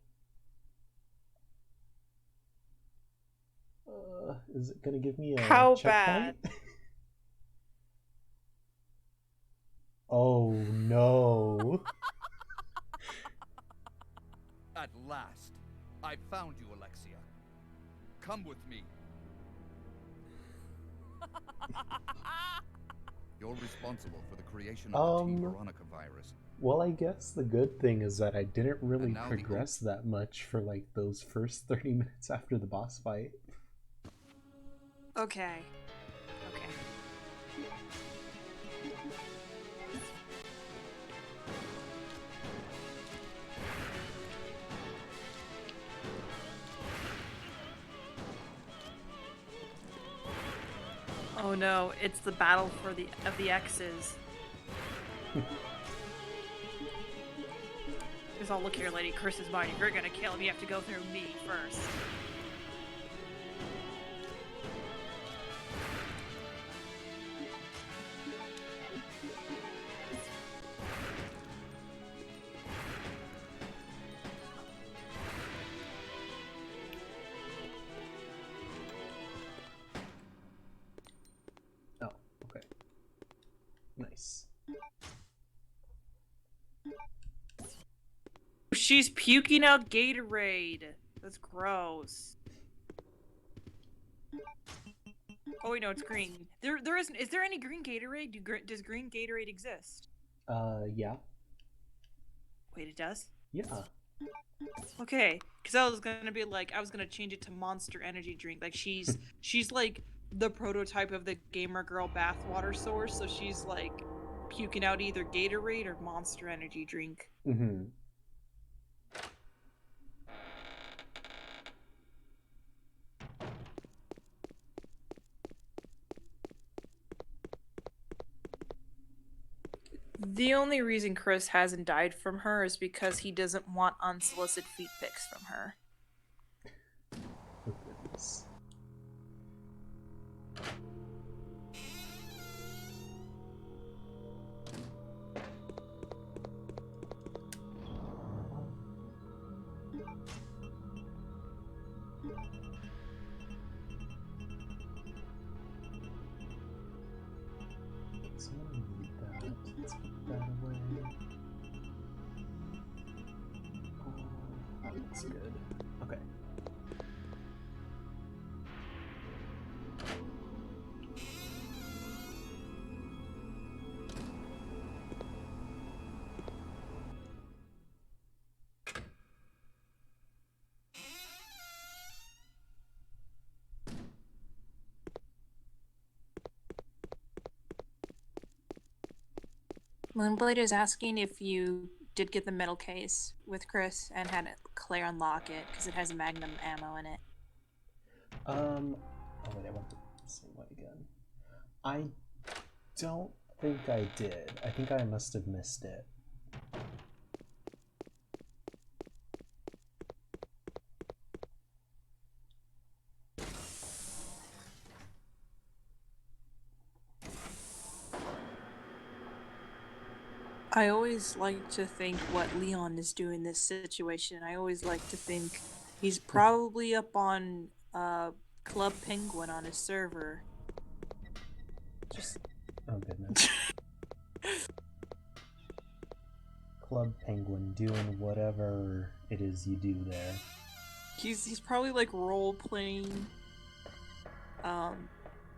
Is it gonna give me a How checkpoint? bad? Oh no. At last, I found you, Alexia. Come with me. You're responsible for the creation of the T Veronica virus. Well, I guess the good thing is that I didn't really And now the progress that much for like those first 30 minutes after the boss fight. Okay. Okay. Oh no, it's the battle for the X's. Just all look here, Lady Chris's mine. If you're gonna kill him, you have to go through me first. Oh, okay. Nice. She's puking out Gatorade. That's gross. Oh wait, no, it's green. There isn't. Is there any green Gatorade? Does green Gatorade exist? Yeah. Wait, it does? Yeah. Okay, because I was gonna be like, I was gonna change it to Monster Energy drink. Like she's like the prototype of the gamer girl bathwater source. So she's like puking out either Gatorade or Monster Energy drink. Mm-hmm. The only reason Chris hasn't died from her is because he doesn't want unsolicited feet pics from her. Oh, goodness. So I need that. Let's put that away. That looks good. Okay. Moonblade is asking if you did get the metal case with Chris and had Claire unlock it because it has magnum ammo in it. Oh wait, I went the same way again. I don't think I did. I think I must have missed it. I always like to think what Leon is doing in this situation. I always like to think he's probably up on Club Penguin on his server. Just Oh goodness. Club Penguin doing whatever it is you do there. he's probably like role playing.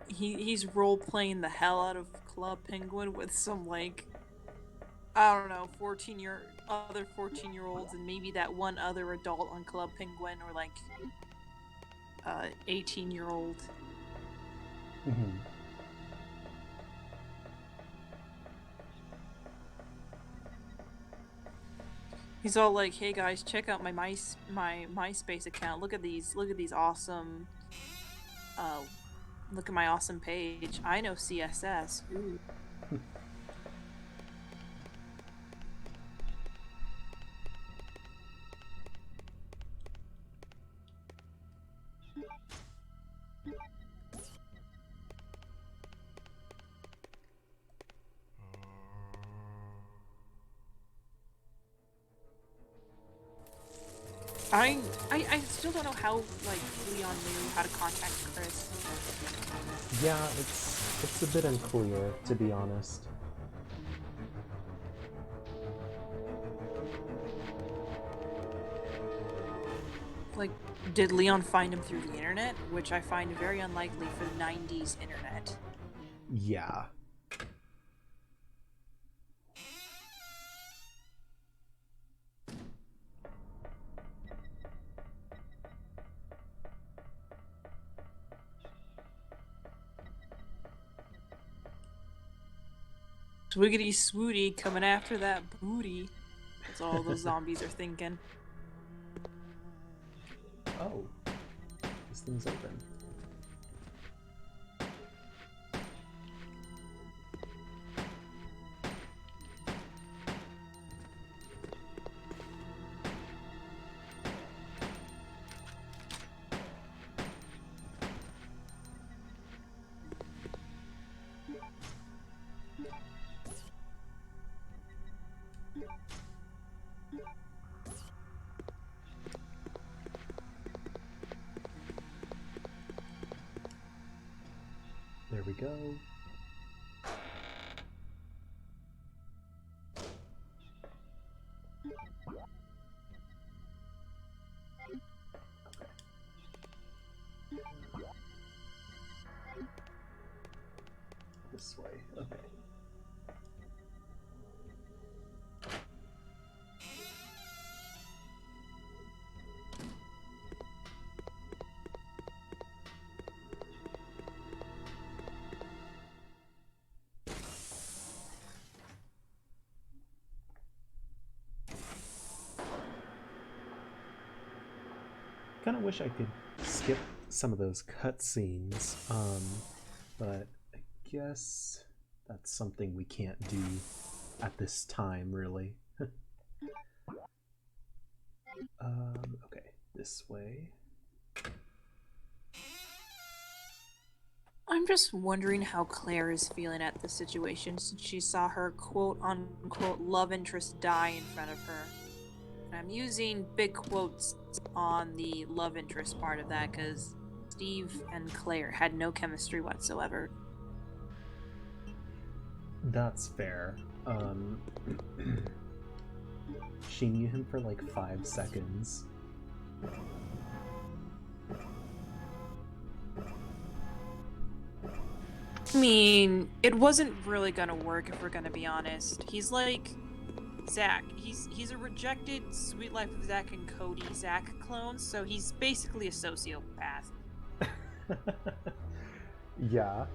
He's role playing the hell out of Club Penguin with some like, I don't know, 14-year-olds and maybe that one other adult on Club Penguin, or like 18-year-old. Mhm. He's all like, "Hey guys, check out my MySpace account. Look at these awesome. Look at my awesome page. I know CSS. Ooh." I still don't know how like Leon knew how to contact Chris. Yeah, it's a bit unclear, to be honest. Like, did Leon find him through the internet? Which I find very unlikely for the 90s internet. Yeah. Swiggity swooty coming after that booty. That's all those zombies are thinking. Oh. This thing's open. There we go. This way, okay. Kind of wish I could skip some of those cutscenes, but I guess that's something we can't do at this time, really. Okay, this way. I'm just wondering how Claire is feeling at the situation since she saw her quote unquote love interest die in front of her. And I'm using big quotes on the love interest part of that because Steve and Claire had no chemistry whatsoever. That's fair. She knew him for like 5 seconds. I mean, it wasn't really gonna work if we're gonna be honest. He's like Zach. He's a rejected Sweet Life of Zach and Cody Zach clone, so he's basically a sociopath. Yeah.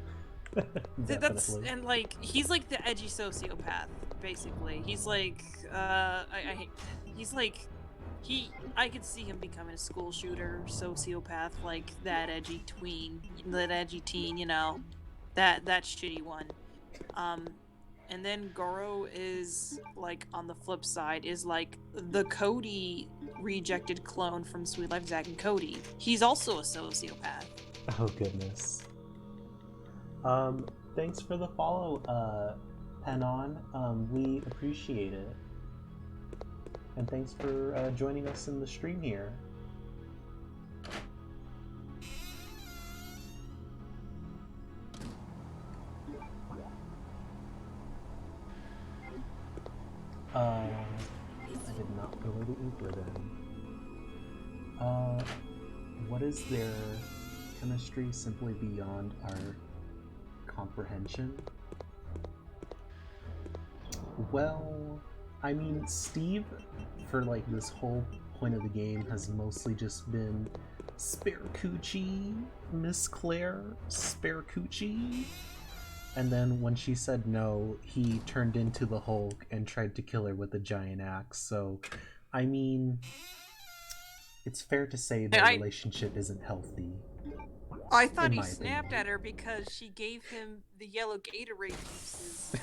That's Definitely. and like he's like the edgy sociopath, basically. He's like he's like I could see him becoming a school shooter sociopath, like that edgy teen, you know. That shitty one. And then Goro is like on the flip side is like the Cody rejected clone from Sweet Life Zack and Cody. He's also a sociopath. Oh goodness. Thanks for the follow, Penon. We appreciate it. And thanks for joining us in the stream here. Go a little deeper then. What is their chemistry simply beyond our comprehension? Well, I mean, Steve, for like this whole point of the game, has mostly just been spare coochie, Miss Claire, spare coochie. And then when she said no, he turned into the Hulk and tried to kill her with a giant axe. So, I mean, it's fair to say their relationship isn't healthy. I thought he my snapped opinion. at her because she gave him the yellow Gatorade juices.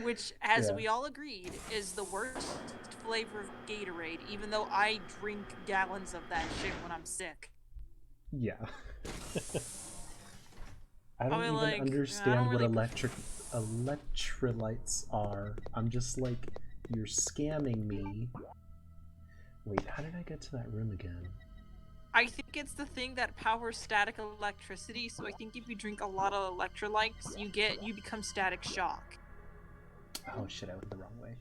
Which, as Yeah. we all agreed, is the worst flavor of Gatorade, even though I drink gallons of that shit when I'm sick. Yeah. I don't even I don't understand what really electrolytes are. I'm just like, you're scamming me. Wait, how did I get to that room again? I think it's the thing that powers static electricity, so I think if you drink a lot of electrolytes, you become static shock. Oh shit, I went the wrong way.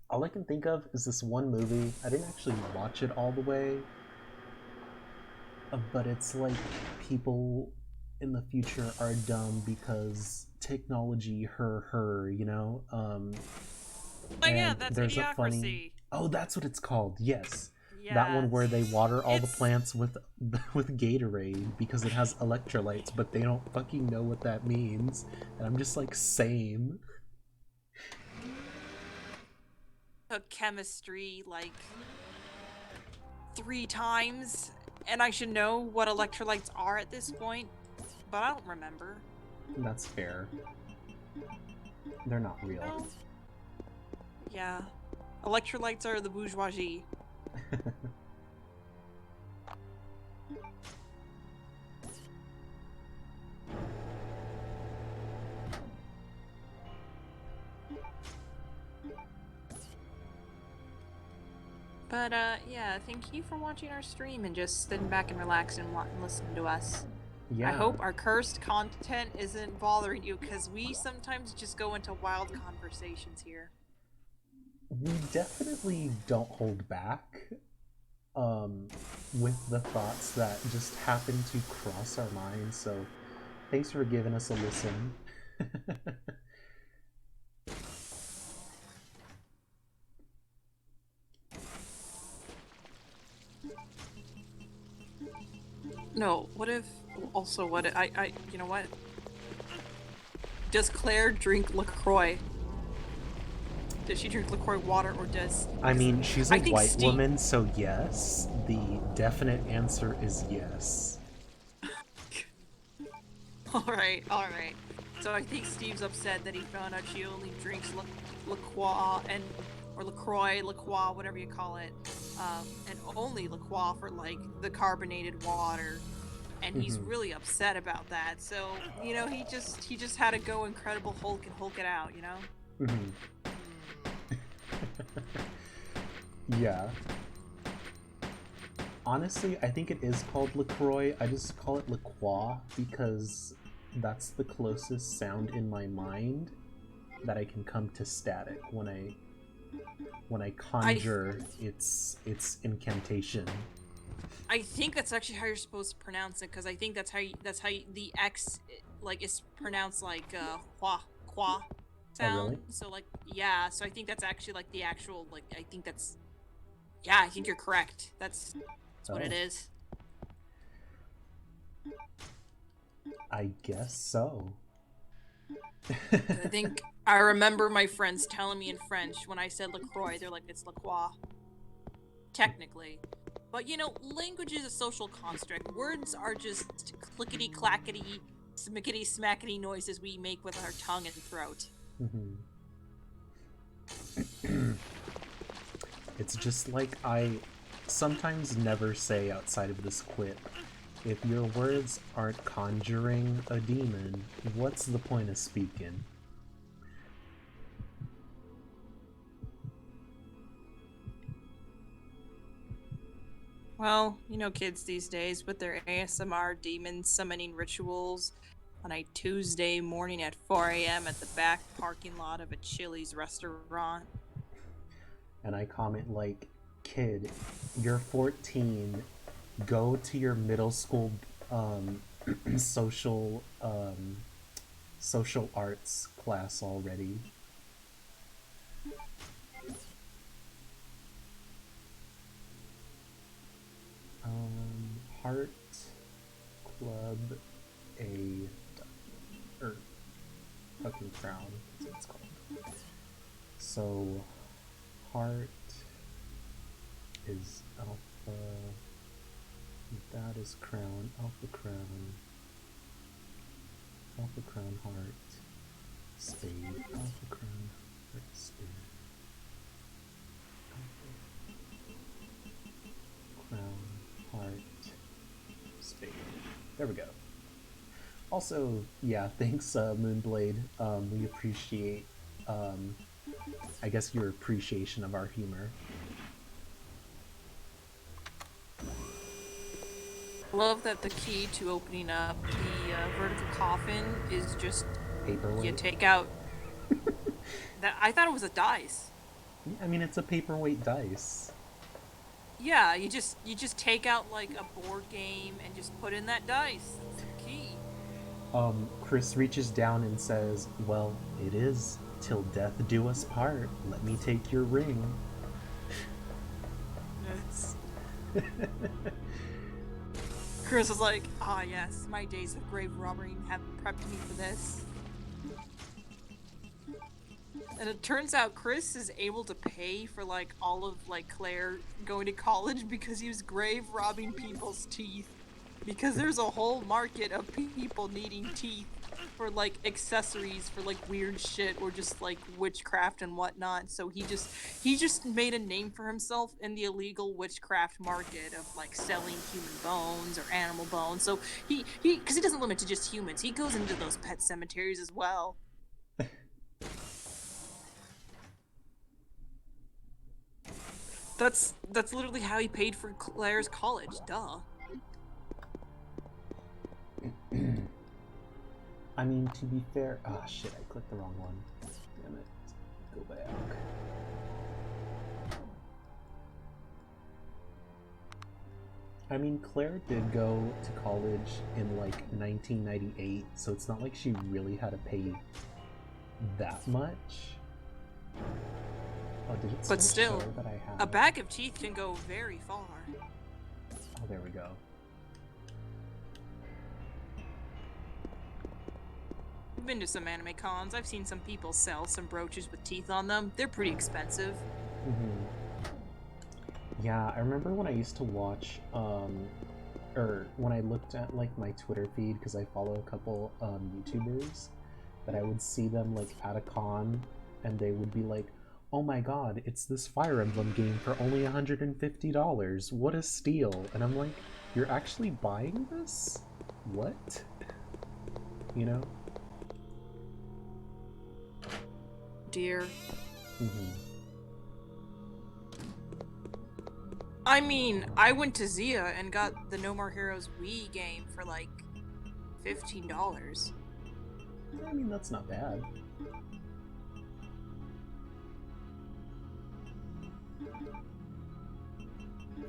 All I can think of is this one movie. I didn't actually watch it all the way, but it's like people in the future are dumb because technology, you know? Oh And yeah, that's there's Idiocracy. a funny... Oh, that's what it's called, yes. Yes. That one where they water all the plants with Gatorade because it has electrolytes, but they don't fucking know what that means. And I'm just like, same. Took chemistry like 3 times, and I should know what electrolytes are at this point, but I don't remember. That's fair. They're not real. No. Yeah. Electrolytes are the bourgeoisie. But yeah, thank you for watching our stream and just sitting back and relaxing and listening to us. Yeah. I hope our cursed content isn't bothering you, because we sometimes just go into wild conversations here. We definitely don't hold back with the thoughts that just happen to cross our minds, so thanks for giving us a listen. No, what if... Also, what if... you know what? Does Claire drink LaCroix? Does she drink LaCroix water, or does... I mean, she's a white Steve... woman, so yes. The definite answer is yes. Alright. So I think Steve's upset that he found out she only drinks LaCroix or LaCroix, LaCroix, whatever you call it, and only LaCroix for, like, the carbonated water. And he's really upset about that. So, you know, he just had to go Incredible Hulk and Hulk it out, you know? Yeah. Honestly, I think it is called LaCroix. I just call it LaCroix because that's the closest sound in my mind that I can come to static when I conjure its incantation. I think that's actually how you're supposed to pronounce it, because I think that's how the X, like, is pronounced like qua sound. Oh, really? So, like, yeah, so I think that's actually, like, the actual, like, I think that's... Yeah, I think you're correct. That's what it is. I guess so. I think I remember my friends telling me in French when I said LaCroix, they're like, it's LaCroix. Technically. But, you know, language is a social construct. Words are just clickety-clackety, smickety-smackety noises we make with our tongue and throat. It's just like I sometimes never say outside of this quip. If your words aren't conjuring a demon, what's the point of speaking? Well, you know kids these days with their ASMR demon summoning rituals, on a Tuesday morning at 4 a.m. at the back parking lot of a Chili's restaurant. And I comment like, kid, you're 14, go to your middle school social social arts class already. Heart Club A or fucking crown, that's what it's called. So heart is alpha, that is crown, alpha crown heart, spade, alpha crown heart, spade, alpha crown heart, spade. There we go. Also, yeah, thanks Moonblade. We appreciate I guess your appreciation of our humor. Love that the key to opening up the vertical coffin is just Paperweight. you take out. That I thought it was a dice. I mean, it's a paperweight dice. Yeah, you just take out like a board game and just put in that dice. That's the key. Chris reaches down and says, "Well, it is till death do us part. Let me take your ring." It's... Chris was like, "Ah, yes, my days of grave robbery have prepped me for this." And it turns out Chris is able to pay for like all of like Claire going to college because he was grave robbing people's teeth. Because there's a whole market of people needing teeth for like accessories for like weird shit or just like witchcraft and whatnot. So he just made a name for himself in the illegal witchcraft market of like selling human bones or animal bones. So he because he doesn't limit to just humans. He goes into those pet cemeteries as well. That's literally how he paid for Claire's college. Duh. I mean, to be fair... Ah, shit, I clicked the wrong one. Damn it. Go back. I mean, Claire did go to college in, like, 1998, so it's not like she really had to pay that much. Oh, did it But still, that I have? a bag of teeth can go very far. Oh, there we go. I've been to some anime cons. I've seen some people sell some brooches with teeth on them. They're pretty expensive. Yeah, I remember when I used to watch, or when I looked at, like, my Twitter feed, because I follow a couple, YouTubers, that I would see them, like, at a con, and they would be like, "Oh my god, it's this Fire Emblem game for only $150. What a steal." And I'm like, "You're actually buying this? What?" You know? Dear. I mean, I went to Zia and got the No More Heroes Wii game for like $15. I mean, that's not bad.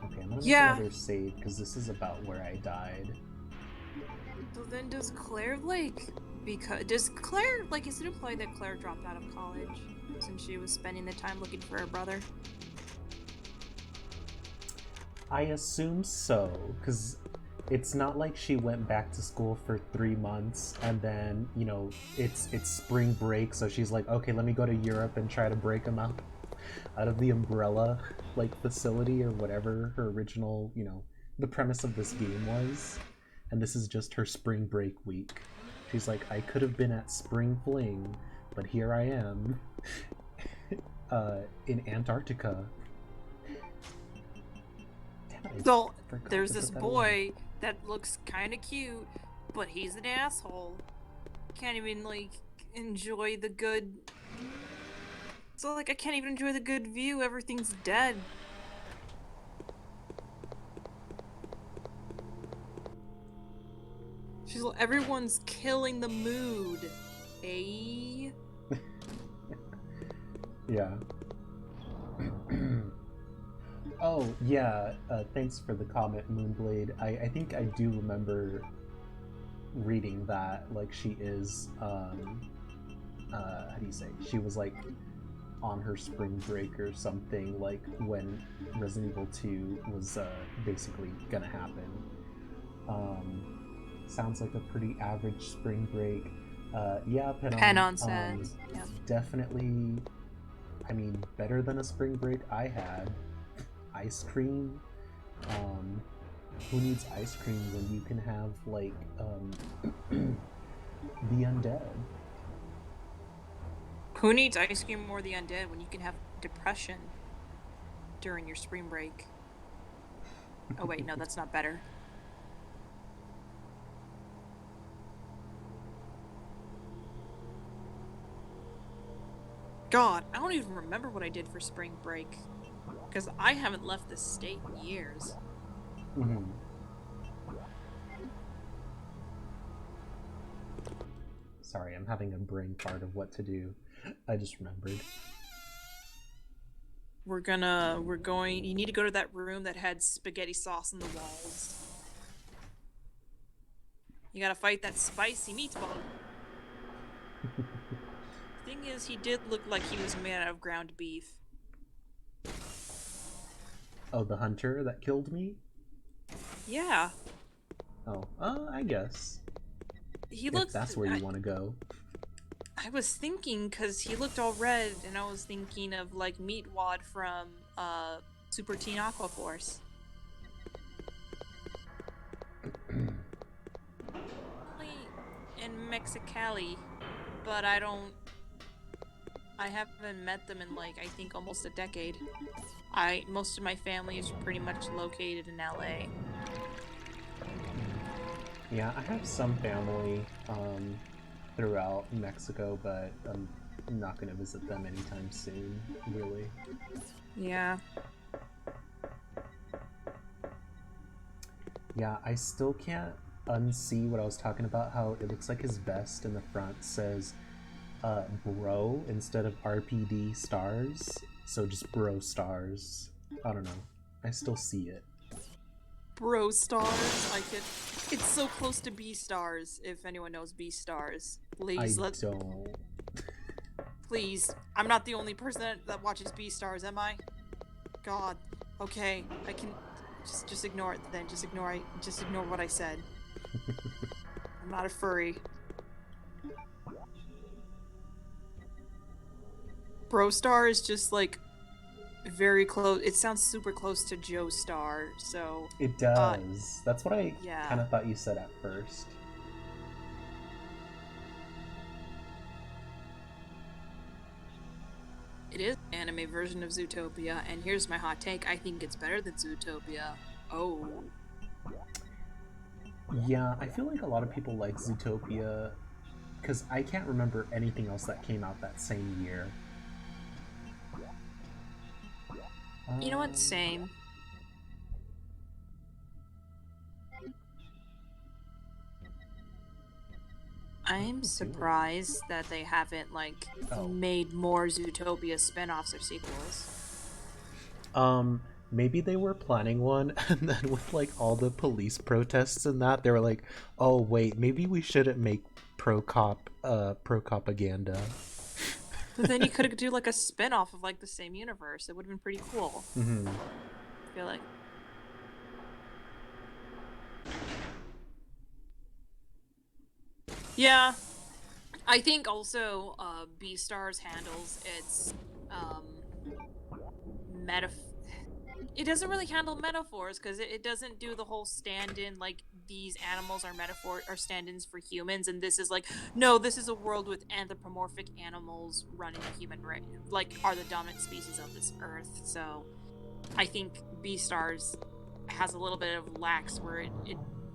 Okay, I'm gonna make another save, because this is about where I died. So then does Claire, like, does Claire, like, is it implied that Claire dropped out of college since she was spending the time looking for her brother? I assume so, because it's not like she went back to school for 3 months and then, you know, it's spring break, so she's like, okay, let me go to Europe and try to break them out of the umbrella, like, facility or whatever her original, you know, the premise of this game was. And this is just her spring break week. She's like, I could have been at Spring Fling, but here I am in Antarctica. So there's this boy that looks kind of cute, but he's an asshole. Can't even like enjoy the good. So like I can't even enjoy the good view. Everything's dead. Everyone's killing the mood. Eh? Yeah. Oh, yeah, thanks for the comment, Moonblade. I think I do remember reading that, like, she is, how do you say? She was, like, on her spring break or something, like, when Resident Evil 2 was, basically gonna happen. Sounds like a pretty average spring break. Yeah, Penon says. Yeah. Definitely, I mean, better than a spring break I had. Ice cream. Who needs ice cream when you can have, like, the undead? Who needs ice cream or the undead when you can have depression during your spring break? Oh wait, no, that's not better. God, I don't even remember what I did for spring break. Because I haven't left the state in years. Mm-hmm. Sorry, I'm having a brain fart of what to do. I just remembered. You need to go to that room that had spaghetti sauce on the walls. You gotta fight that spicy meatball. Thing is, he did look like he was made out of ground beef. Oh, the hunter that killed me? Yeah. Oh, I guess. He if looked. that's where you want to go. I was thinking, because he looked all red, and I was thinking of, like, Meatwad from, Super Teen Aqua Force. In Mexicali, but I haven't met them in, like, I think almost a decade. Most of my family is pretty much located in LA. Yeah, I have some family throughout Mexico, but I'm not going to visit them anytime soon, really. Yeah. Yeah, I still can't unsee what I was talking about, how it looks like his vest in the front says bro instead of RPD stars, so just bro stars. I don't know. I still see it. Bro stars, it's so close to B stars, if anyone knows B stars. Please, don't. Please, I'm not the only person that watches B stars, am I? God. Okay, I can... Just ignore it then, just ignore what I said. I'm not a furry. Bro Star is just, like, very close. It sounds super close to Joe Star, so... It does. That's what I kind of thought you said at first. It is an anime version of Zootopia, and here's my hot take. I think it's better than Zootopia. Oh. Yeah, I feel like a lot of people like Zootopia, because I can't remember anything else that came out that same year. You know what? Same. I'm surprised that they haven't, like, made more Zootopia spin-offs or sequels. Maybe they were planning one, and then with, like, all the police protests and that, they were like, oh, wait, maybe we shouldn't make pro-propaganda. But then you could do, like, a spin-off of, like, the same universe. It would have been pretty cool. Mm-hmm. I feel like... Yeah. I think also, Beastars handles its, it doesn't really handle metaphors, because it doesn't do the whole stand-in, like, these animals are stand-ins for humans, and this is like, no, this is a world with anthropomorphic animals running the human race, like, are the dominant species of this earth. So I think Beastars has a little bit of lax where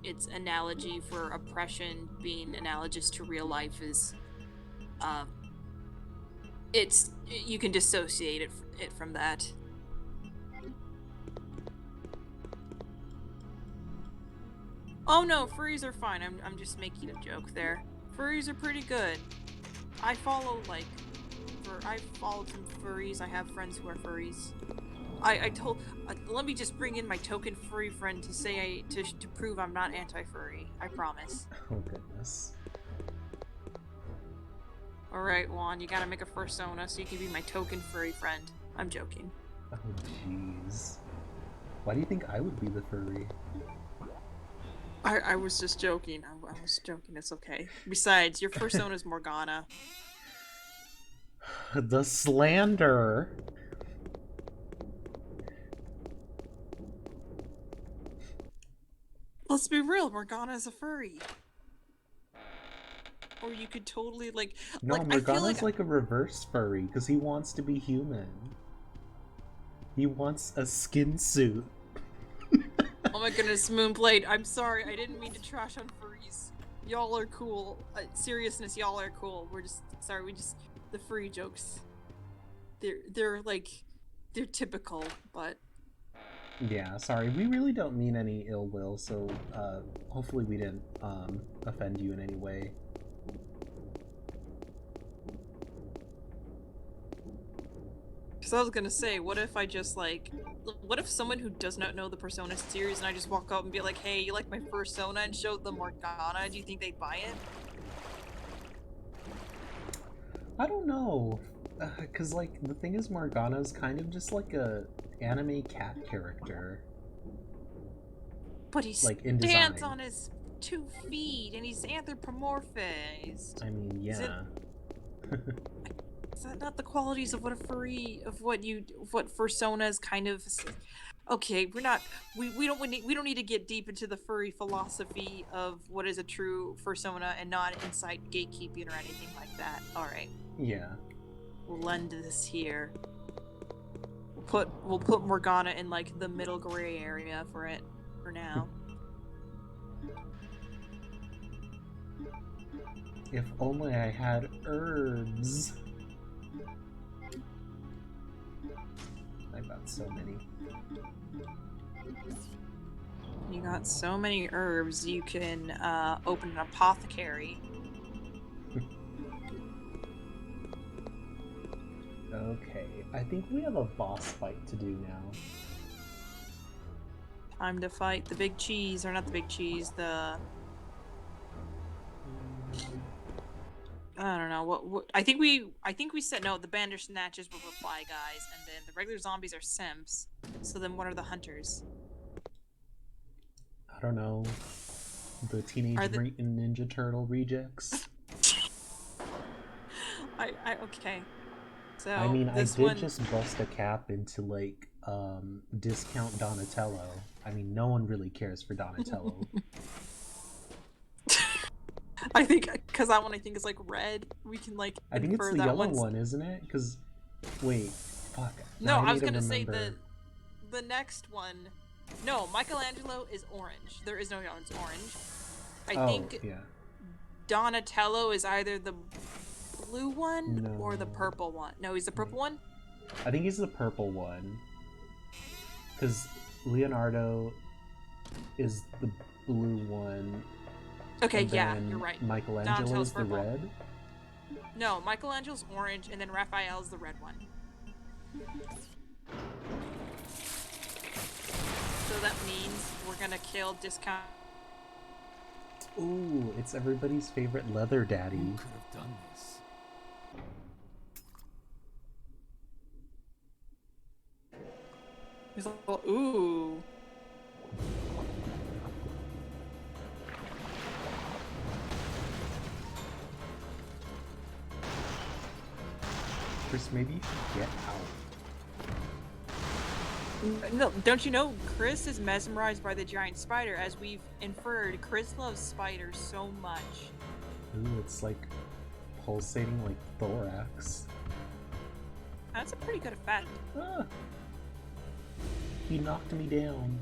its analogy for oppression being analogous to real life is, you can dissociate it from that. Oh no, furries are fine. I'm just making a joke there. Furries are pretty good. I follow I followed some furries. I have friends who are furries. Let me just bring in my token furry friend to say to prove I'm not anti-furry. I promise. Oh goodness. All right, Juan, you gotta make a fursona so you can be my token furry friend. I'm joking. Oh jeez. Why do you think I would be the furry? I was just joking. I was joking. It's okay. Besides, your fursona is Morgana. The slander. Let's be real. Morgana is a furry. Or you could totally No, I feel Morgana's like a reverse furry because he wants to be human. He wants a skin suit. Oh my goodness, Moonblade. I'm sorry. I didn't mean to trash on furries. Y'all are cool. Seriousness, y'all are cool. We're just sorry. The furry jokes. They're typical, but Yeah, sorry. We really don't mean any ill will, so hopefully we didn't offend you in any way. because I was gonna say, what if I just what if someone who does not know the Persona series and I just walk up and be like, "Hey, you like my Persona?" and show them Morgana? Do you think they'd buy it? I don't know. Because, the thing is, Morgana's kind of just like a anime cat character. But he in stands design. on his 2 feet and he's anthropomorphized. I mean, yeah. Is that not the qualities of what a furry, of what fursonas kind of? Okay, we don't need to get deep into the furry philosophy of what is a true fursona and not incite gatekeeping or anything like that. All right. Yeah. We'll end this here. We'll put Morgana in the middle gray area for now. If only I had herbs. I've got so many. You got so many herbs. You can open an apothecary. Okay, I think we have a boss fight to do now. Time to fight the big cheese, or not the big cheese, the... I don't know, what I think we said, no, the Bandersnatches were reply guys, and then the regular zombies are simps. So then what are the hunters? I don't know. The Teenage Mutant Ninja Turtle rejects? Okay. So, I mean, I did just bust a cap into, discount Donatello. I mean, no one really cares for Donatello. I think, because that one I think is, red. We can, I think it's the yellow one, isn't it? Because, wait, fuck. No, I was gonna say the next one... No, Michelangelo is orange. There is no yellow, it's orange. I think yeah. Donatello is either the blue one or the No. purple one. No, he's the purple one? I think he's the purple one. Because Leonardo is the blue one. Okay, and yeah, then you're right. Michelangelo's Donatello's the purple. red? No, Michelangelo's orange, and then Raphael's the red one. So that means we're gonna kill discount. Ooh, it's everybody's favorite leather daddy. Who could have done this? He's like, ooh. Chris, maybe you should get out. No, don't you know Chris is mesmerized by the giant spider? As we've inferred, Chris loves spiders so much. Ooh, it's pulsating like thorax. That's a pretty good effect. Ah! He knocked me down.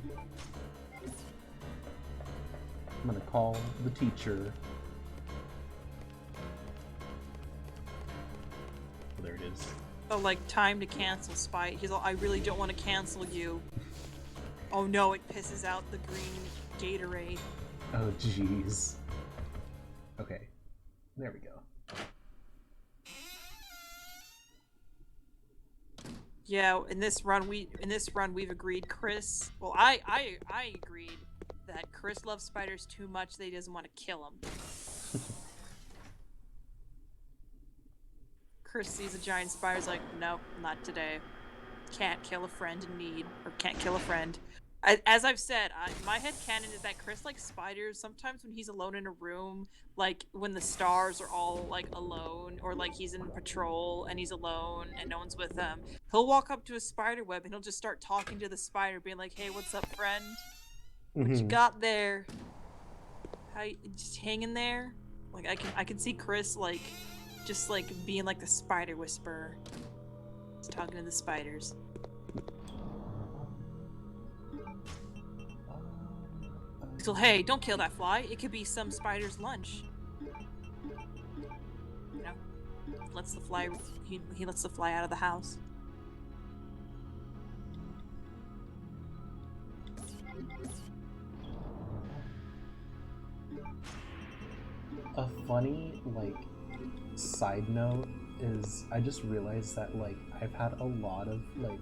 I'm gonna call the teacher. Oh, there it is. Oh, time to cancel Spite. He's like, I really don't want to cancel you. Oh no, it pisses out the green Gatorade. Oh, jeez. Okay, there we go. Yeah, in this run we've agreed Chris. Well, I agreed that Chris loves spiders too much that he doesn't want to kill them. Chris sees a giant spider, is like, nope, not today. Can't kill a friend in need, or can't kill a friend. As I've said, my headcanon is that Chris likes spiders sometimes when he's alone in a room, like when the stars are all like alone, or like he's in patrol and he's alone and no one's with him. He'll walk up to a spider web and he'll just start talking to the spider, being like, "Hey, what's up, friend? What you got there? How you, just hanging there?" Like I can see Chris like just like being like the spider whisperer, just talking to the spiders. So hey, don't kill that fly. It could be some spider's lunch. You know, lets the fly. He lets the fly out of the house. A funny, like, side note is I just realized that, like, I've had a lot of, like,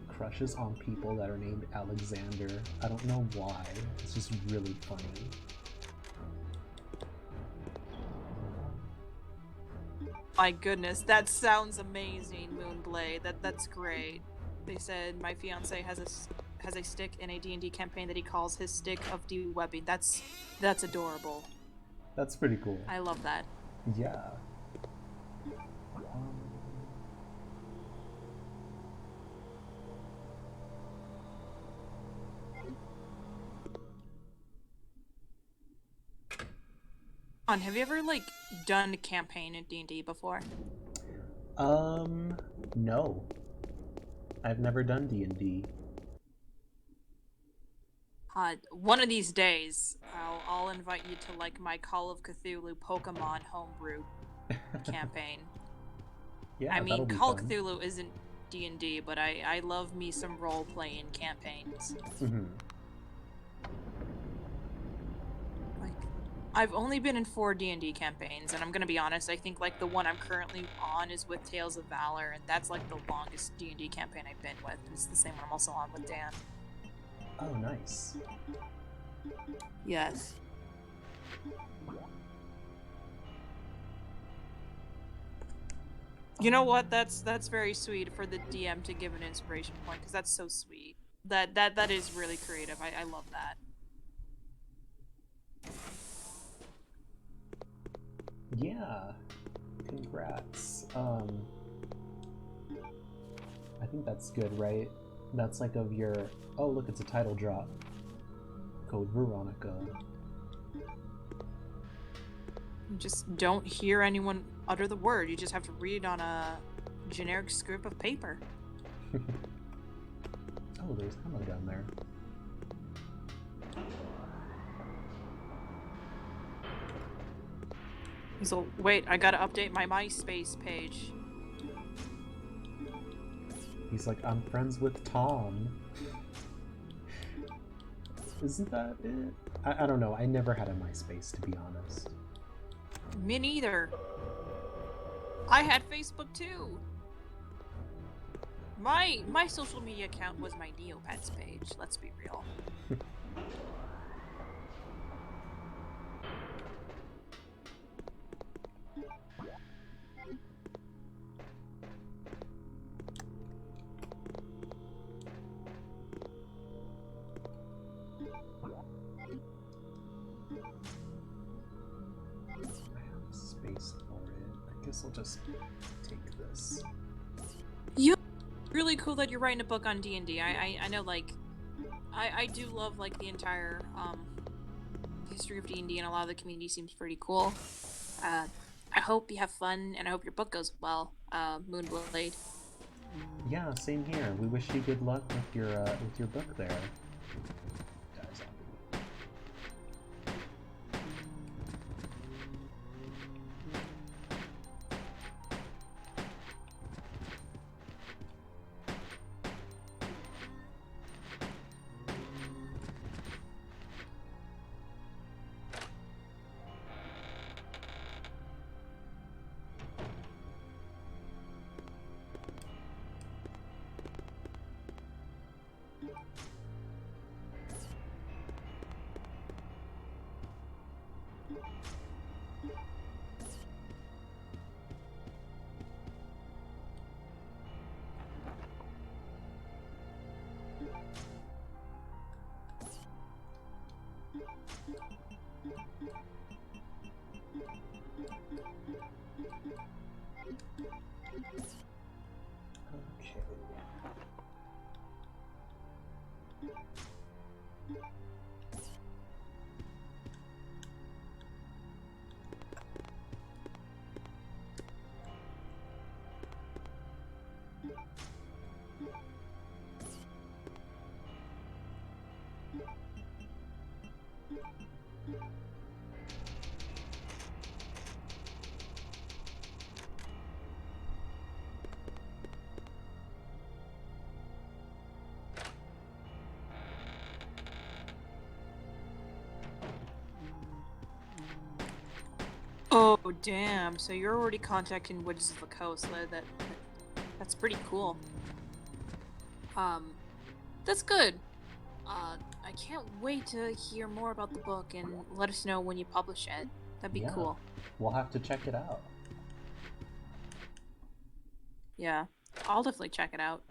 crushes on people that are named Alexander. I don't know why. It's just really funny. My goodness, that sounds amazing, Moonblade. That's great. They said my fiance has a stick in a D&D campaign that he calls his stick of de-webbing. That's adorable. That's pretty cool. I love that. Yeah. Have you ever like done a campaign in D&D before? No. I've never done D&D. One of these days, I'll invite you to like my Call of Cthulhu Pokemon homebrew campaign. Yeah, I mean, that'll be Call of fun. Cthulhu isn't D&D, but I love me some role-playing campaigns. Mm-hmm. Like, I've only been in 4 D&D campaigns, and I'm gonna be honest, I think like the one I'm currently on is with Tales of Valor, and that's like the longest D&D campaign I've been with, and it's the same one I'm also on with Dan. Oh, nice. Yes. You know what? That's very sweet for the DM to give an inspiration point, because that's so sweet. That is really creative. I love that. Yeah. Congrats. I think that's good, right? That's like of your... Oh, look, it's a title drop. Code Veronica. You just don't hear anyone utter the word. You just have to read on a generic script of paper. Oh, there's ammo down there. So, wait, I gotta update my MySpace page. He's like, I'm friends with Tom. Isn't that it? I don't know. I never had a MySpace, to be honest. Me neither. I had Facebook too. My social media account was my Neopets page. Let's be real. Space for it. I guess I'll just take this. Really cool that you're writing a book on D&D. I know, like, I do love like the entire history of D&D, and a lot of the community seems pretty cool. I hope you have fun, and I hope your book goes well, Moonblade. Yeah, same here. We wish you good luck with your book there. Die, zombie. Okay. Oh damn! So you're already contacting Witches of the Coast. That's pretty cool. That's good. I can't wait to hear more about the book and let us know when you publish it. That'd be Yeah. cool. We'll have to check it out. Yeah, I'll definitely check it out.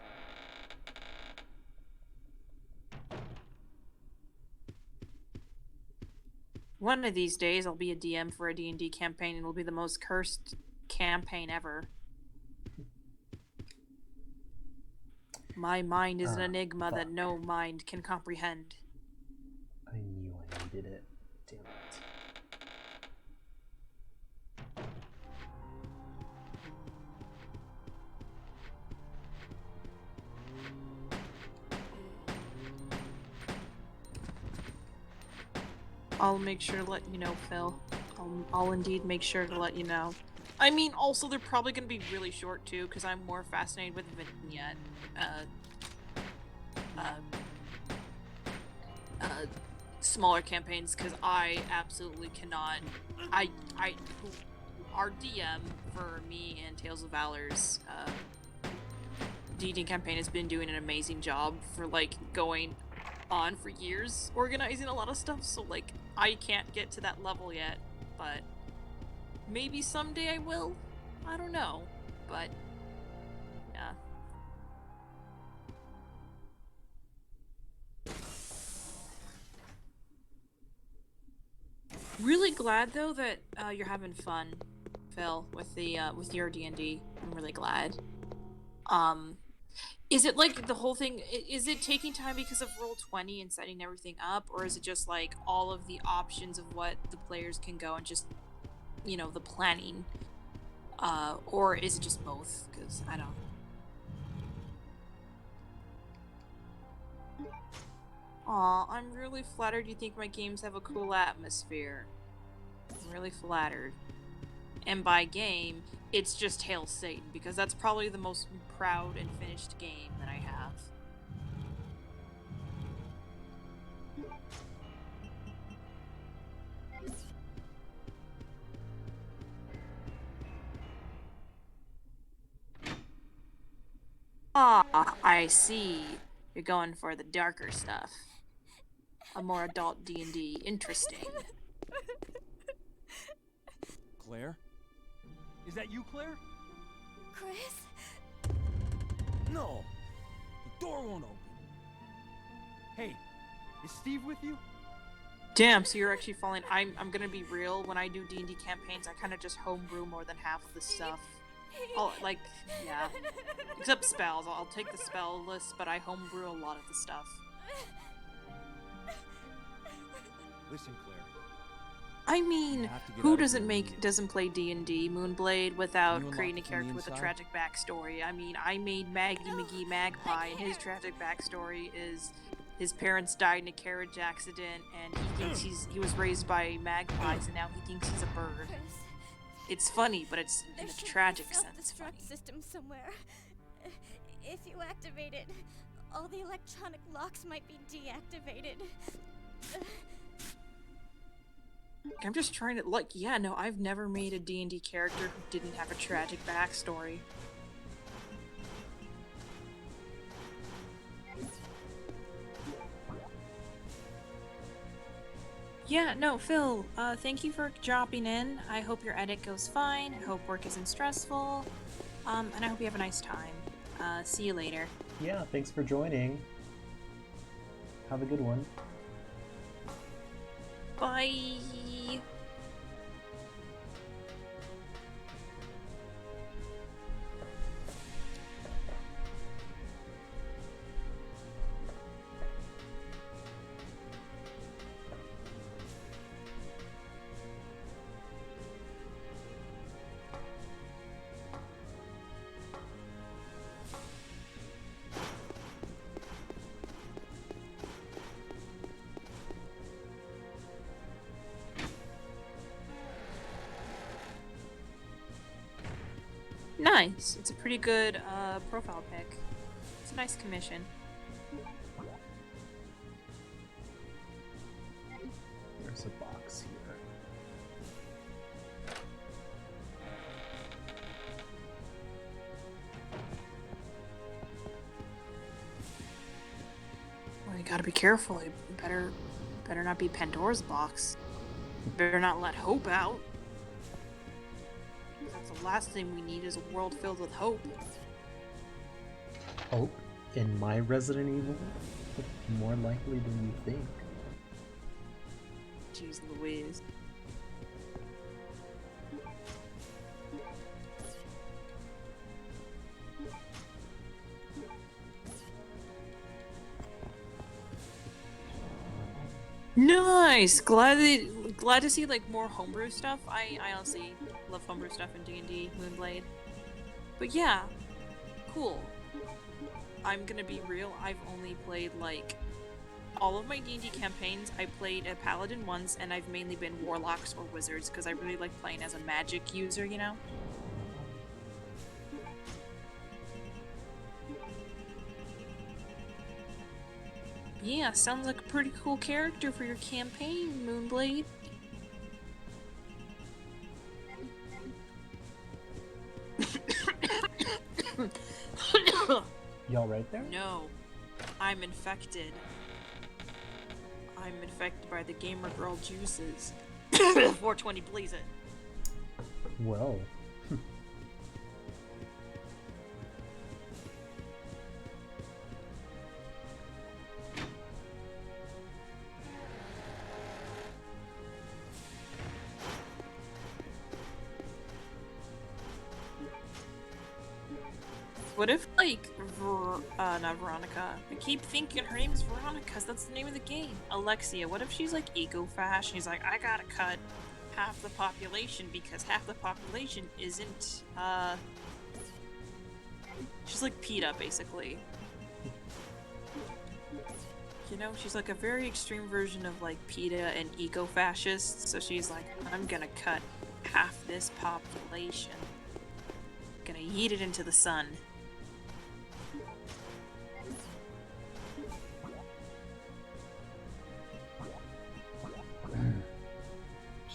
One of these days, I'll be a DM for a D&D campaign, and it'll be the most cursed campaign ever. My mind is an enigma that no mind can comprehend. I knew I needed it. Damn it. I'll make sure to let you know, Phil. I'll indeed make sure to let you know. I mean, also, they're probably going to be really short, too, because I'm more fascinated with Vignette. Smaller campaigns, because I absolutely cannot... Our DM for me and Tales of Valor's D&D campaign has been doing an amazing job for, like, going on for years, organizing a lot of stuff, so, like, I can't get to that level yet, but maybe someday I will? I don't know, but yeah. Really glad though that you're having fun, Phil, with the with your D&D. I'm really glad. Is it like the whole thing? Is it taking time because of Roll20 and setting everything up, or is it just like all of the options of what the players can go and just, you know, the planning? Or is it just both? Because I don't. Aw, I'm really flattered you think my games have a cool atmosphere. I'm really flattered. And by game, it's just Hail Satan, because that's probably the most proud and finished game that I have. Ah, I see. You're going for the darker stuff. A more adult D&D. Interesting. Claire? Is that you, Claire? Chris? No! The door won't open. Hey, is Steve with you? Damn, so you're actually falling. I'm gonna be real. When I do D&D campaigns, I kind of just homebrew more than half of the stuff. Oh, like, yeah. Except spells. I'll take the spell list, but I homebrew a lot of the stuff. Listen, Claire. I mean, who doesn't play D&D Moonblade without creating a character with a tragic backstory? I mean, I made Maggie McGee Magpie, and his tragic backstory is his parents died in a carriage accident, and he thinks he was raised by magpies, and now he thinks he's a bird. It's funny, but it's in a tragic sense funny. System somewhere. If you activate it, all the electronic locks might be deactivated. I'm just trying to, like, yeah, no, I've never made a D&D character who didn't have a tragic backstory. Yeah, no, Phil, thank you for dropping in. I hope your edit goes fine. I hope work isn't stressful. And I hope you have a nice time. See you later. Yeah, thanks for joining. Have a good one. Bye. Nice. It's a pretty good profile pic. It's a nice commission. There's a box here. Well, you gotta be careful. You better not be Pandora's box. You better not let hope out. That's the last thing we need is a world filled with hope. Hope in my Resident Evil? More likely than you think. Jeez Louise. Nice. Glad to see like more homebrew stuff. I honestly love homebrew stuff in D&D Moonblade. But yeah, cool. I'm gonna be real. I've only played like all of my D&D campaigns. I played a paladin once, and I've mainly been warlocks or wizards because I really like playing as a magic user. You know. Yeah, sounds like a pretty cool character for your campaign, Moonblade. Y'all right there? No, I'm infected. I'm infected by the gamer girl juices. 420, please it. Well. What if, like, not Veronica. I keep thinking her name is Veronica because that's the name of the game. Alexia. What if she's, like, eco-fash? She's like, I gotta cut half the population because half the population isn't, she's like PETA, basically. You know, she's like a very extreme version of, like, PETA and eco-fascists. So she's like, I'm gonna cut half this population. Gonna yeet it into the sun.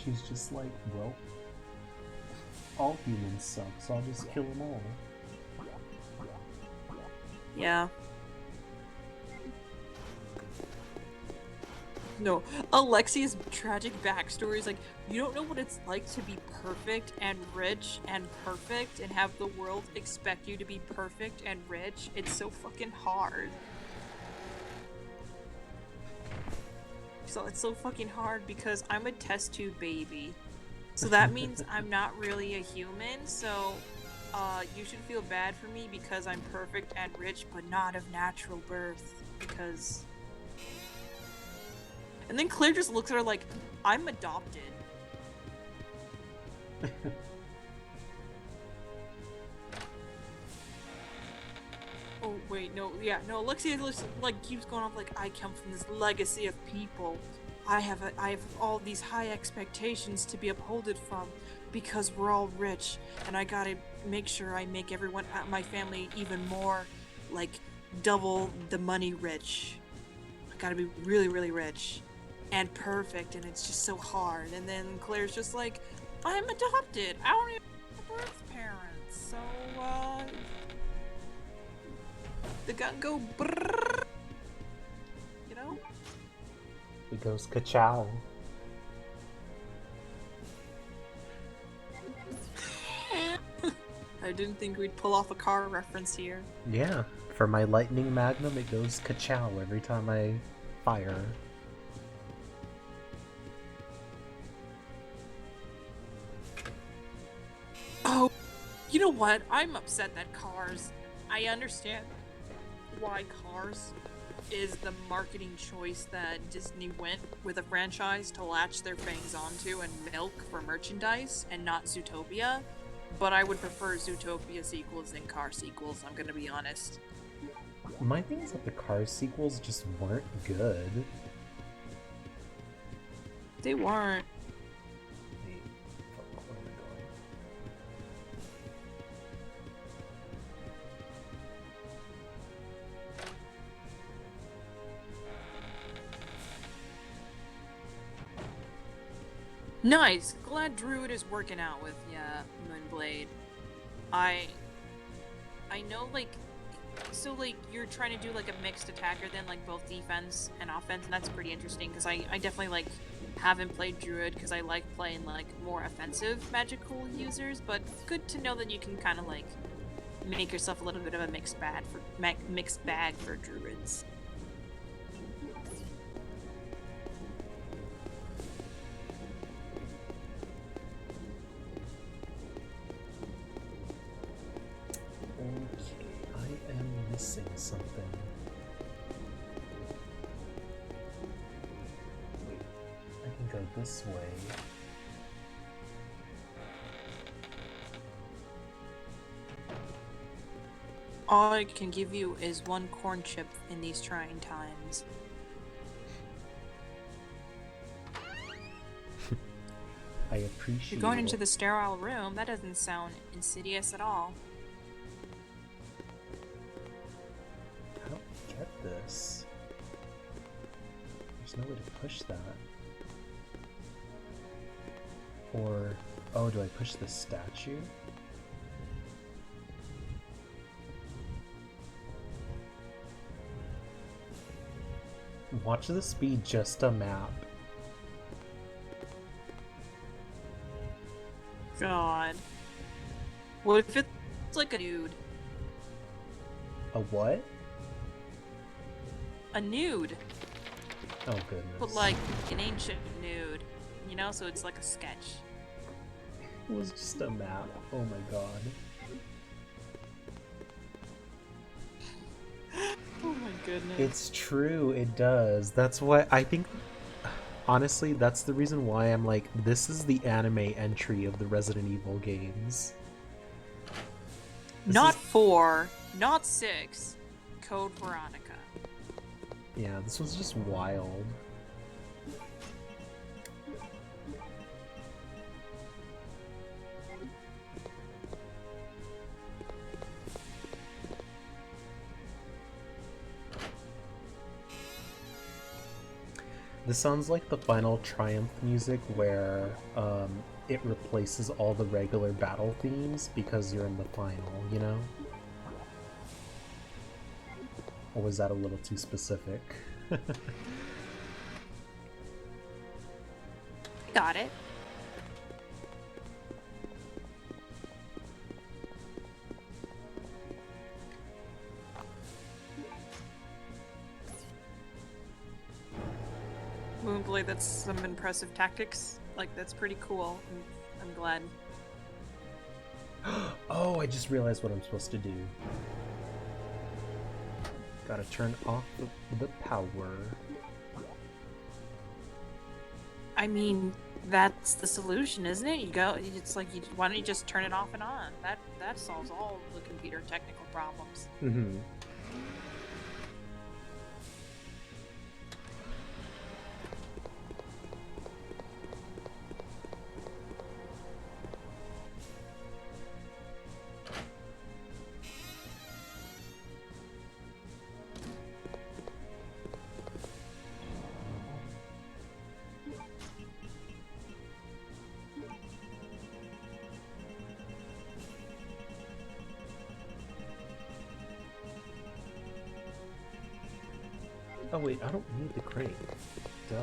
She's just like, well, all humans suck, so I'll just kill them all. Yeah. No, Alexia's tragic backstory is like, you don't know what it's like to be perfect and rich and perfect and have the world expect you to be perfect and rich. It's so fucking hard. So it's so fucking hard because I'm a test tube baby. So that means I'm not really a human, so you should feel bad for me because I'm perfect and rich but not of natural birth because... And then Claire just looks at her like, I'm adopted. Oh, wait, no, yeah, no, Alexia like keeps going off like, I come from this legacy of people. I have all these high expectations to be upholded from because we're all rich, and I gotta make sure I make everyone at my family even more, like, double the money rich. I gotta be really, really rich. And perfect, and it's just so hard. And then Claire's just like, I'm adopted. I don't even have birth parents. So, the gun go brrrr. You know? It goes ka-chow. I didn't think we'd pull off a car reference here. Yeah, for my lightning magnum, it goes ka-chow every time I fire. You know what? I'm upset that Cars. I understand why Cars is the marketing choice that Disney went with a franchise to latch their fangs onto and milk for merchandise, and not Zootopia. But I would prefer Zootopia sequels than Car sequels, I'm gonna be honest. My thing is that the Cars sequels just weren't good. They weren't. Wait, where am I going? Nice! Glad Druid is working out with Moonblade. I know, like, so, like, you're trying to do, like, a mixed attacker then, like, both defense and offense, and that's pretty interesting, because I definitely, like, haven't played Druid, because I like playing, like, more offensive magical users, but good to know that you can kind of, like, make yourself a little bit of a mixed bag for Druids. Okay, I am missing something. Wait, I can go this way. All I can give you is one corn chip in these trying times. I appreciate You're going into the sterile room. That doesn't sound insidious at all. How do I get this? There's no way to push that. Or, oh, do I push the statue? Watch this be just a map. God. What if it's like a nude? A what? A nude. Oh goodness. But like an ancient nude. You know, so it's like a sketch. It was just a map. Oh my god. Oh my goodness. It's true, it does. That's why I think, honestly, that's the reason why I'm like, this is the anime entry of the Resident Evil games. Not 4, not 6. Code Veronica. Yeah, this was just wild. This sounds like the final Triumph music where it replaces all the regular battle themes because you're in the final, you know? Or was that a little too specific? Got it. Moonblade, that's some impressive tactics. Like, that's pretty cool. I'm glad. Oh, I just realized what I'm supposed to do. Gotta turn off the power. I mean, that's the solution, isn't it? It's like, why don't you just turn it off and on? That solves all the computer technical problems. Mm-hmm. Oh wait, I don't need the crate. Duh.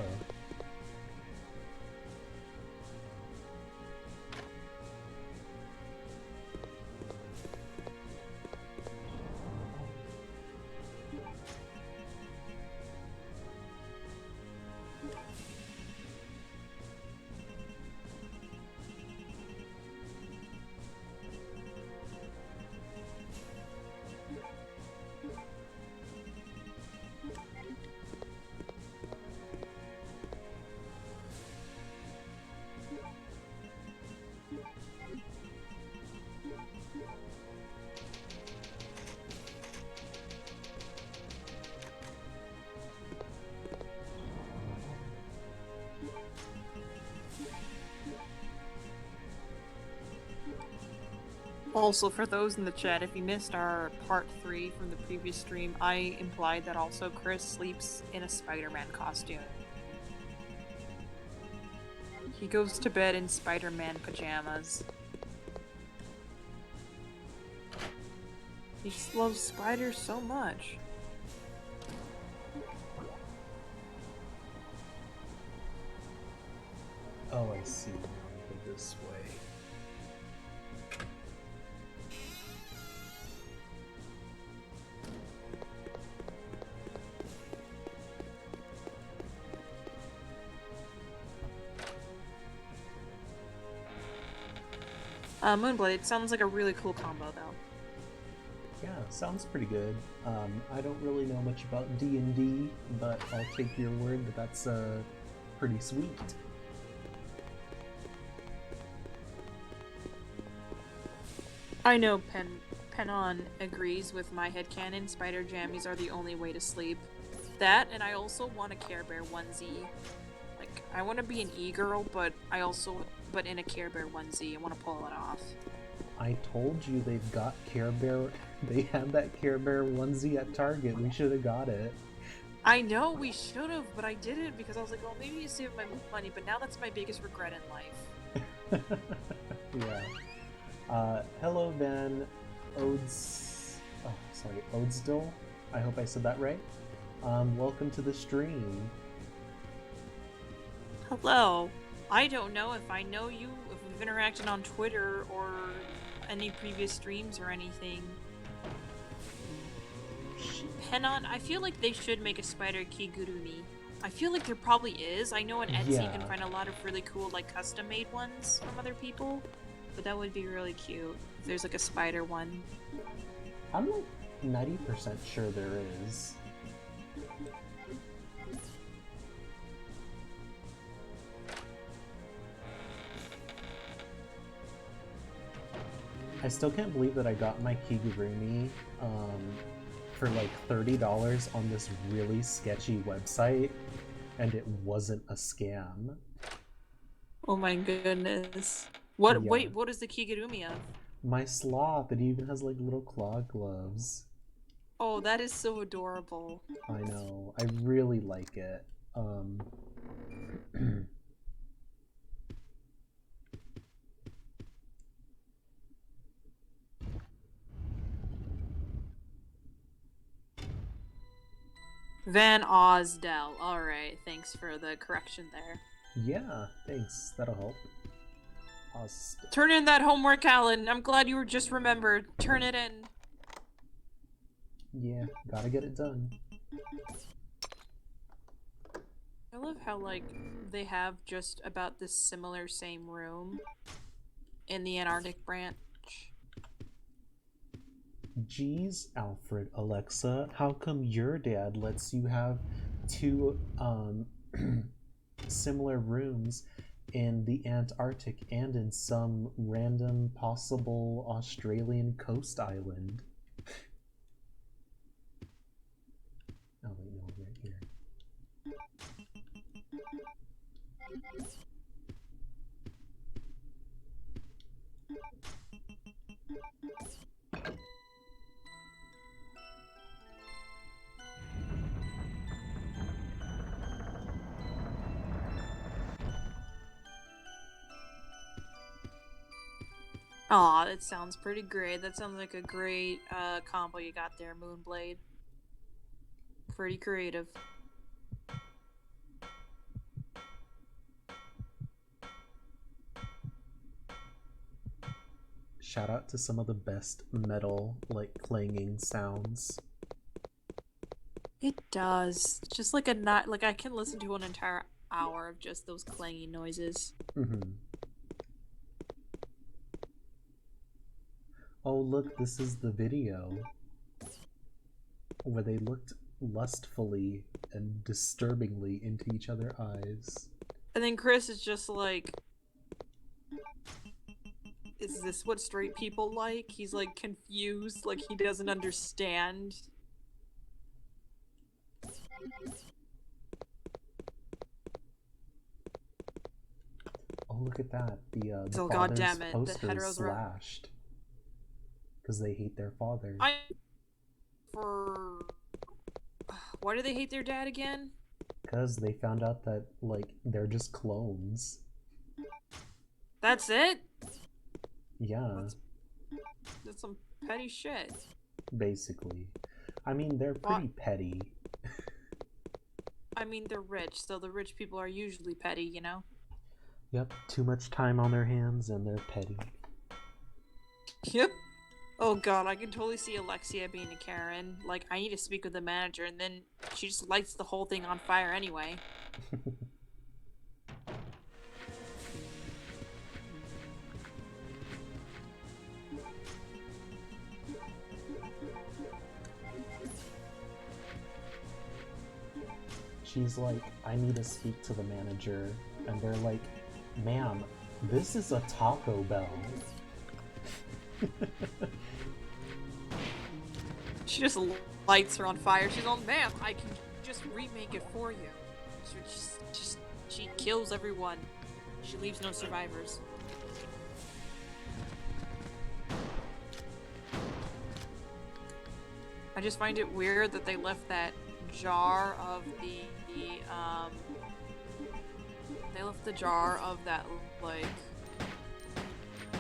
Also, for those in the chat, if you missed our part 3 from the previous stream, I implied that also Chris sleeps in a Spider-Man costume. He goes to bed in Spider-Man pajamas. He just loves spiders so much. Oh, I see. Go this way. Moonblade, it sounds like a really cool combo, though. Yeah, sounds pretty good. I don't really know much about D&D, but I'll take your word that that's pretty sweet. I know Penon agrees with my headcanon. Spider jammies are the only way to sleep. That, and I also want a Care Bear onesie. Like, I want to be an e-girl, but in a Care Bear onesie. I want to pull it off. I told you they've got Care Bear. They had that Care Bear onesie at Target. We should have got it. I know we should have, but I didn't because I was like, well, maybe you save my money. But now that's my biggest regret in life. Yeah. Hello, Van Odesdill. I hope I said that right. Welcome to the stream. Hello. I don't know if I know you, if we've interacted on Twitter or any previous streams or anything. Penon, I feel like they should make a spider kigurumi. I feel like there probably is. I know on Etsy you can find a lot of really cool, like, custom-made ones from other people. But that would be really cute if there's, like, a spider one. I'm, like, 90% sure there is. I still can't believe that I got my kigurumi for like $30 on this really sketchy website, and it wasn't a scam. Oh my goodness. What? Yeah. Wait, what is the kigurumi of? My sloth, it even has like little claw gloves. Oh, that is so adorable. I know. I really like it. Van Osdell. Alright, thanks for the correction there. Yeah, thanks. That'll help. Turn in that homework, Alan. I'm glad you were just remembered. Turn it in. Yeah, gotta get it done. I love how, like, they have just about this similar same room in the Antarctic branch. Geez, Alfred, Alexa, how come your dad lets you have two similar rooms in the Antarctic and in some random possible Australian coast island? Oh wait, no, right here. Aw, that sounds pretty great. That sounds like a great combo you got there, Moonblade. Pretty creative. Shout out to some of the best metal, like, clanging sounds. It does. It's just like a not like I can listen to an entire hour of just those clanging noises. Oh look, this is the video where they looked lustfully and disturbingly into each other's eyes. And then Chris is just like, is this what straight people like? He's like confused, like he doesn't understand. Oh, look at that. The So father's goddammit, the poster is heteros were slashed. Because they hate their father. Why do they hate their dad again? Because they found out that, like, they're just clones. That's it? Yeah. That's some petty shit. Basically. I mean, they're pretty petty. I mean, they're rich, so the rich people are usually petty, you know? Yep, too much time on their hands and they're petty. Yep. Oh god, I can totally see Alexia being a Karen. Like, I need to speak with the manager, and then she just lights the whole thing on fire anyway. She's like, I need to speak to the manager. And they're like, ma'am, this is a Taco Bell. She just lights her on fire. She's all, ma'am, I can just remake it for you. She kills everyone. She leaves no survivors. I just find it weird that they left that jar of they left the jar of that, like,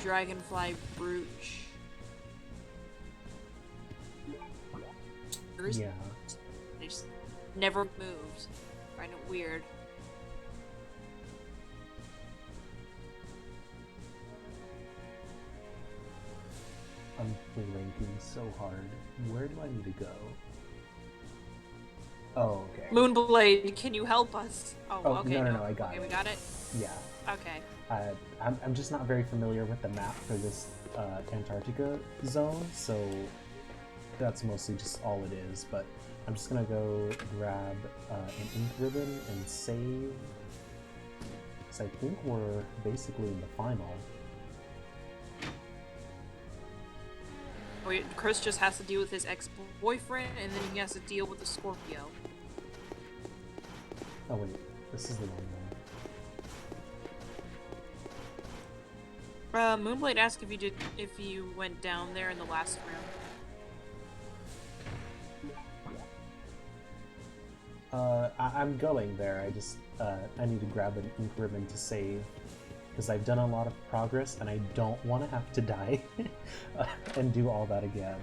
dragonfly brooch. Yeah. They just never moved. I find it weird. I'm blanking so hard. Where do I need to go? Oh, okay. Moonblade, can you help us? Oh, okay. No, I got it. Okay, we got it? Yeah. Okay. I'm just not very familiar with the map for this Antarctica zone, so that's mostly just all it is, but I'm just gonna go grab an ink ribbon and save, because I think we're basically in the final. Wait, Chris just has to deal with his ex-boyfriend, and then he has to deal with the Scorpio. Oh wait, this is the wrong one. Moonblade asked if you went down there in the last room. I'm going there. I just I need to grab an ink ribbon to save, because I've done a lot of progress and I don't want to have to die and do all that again.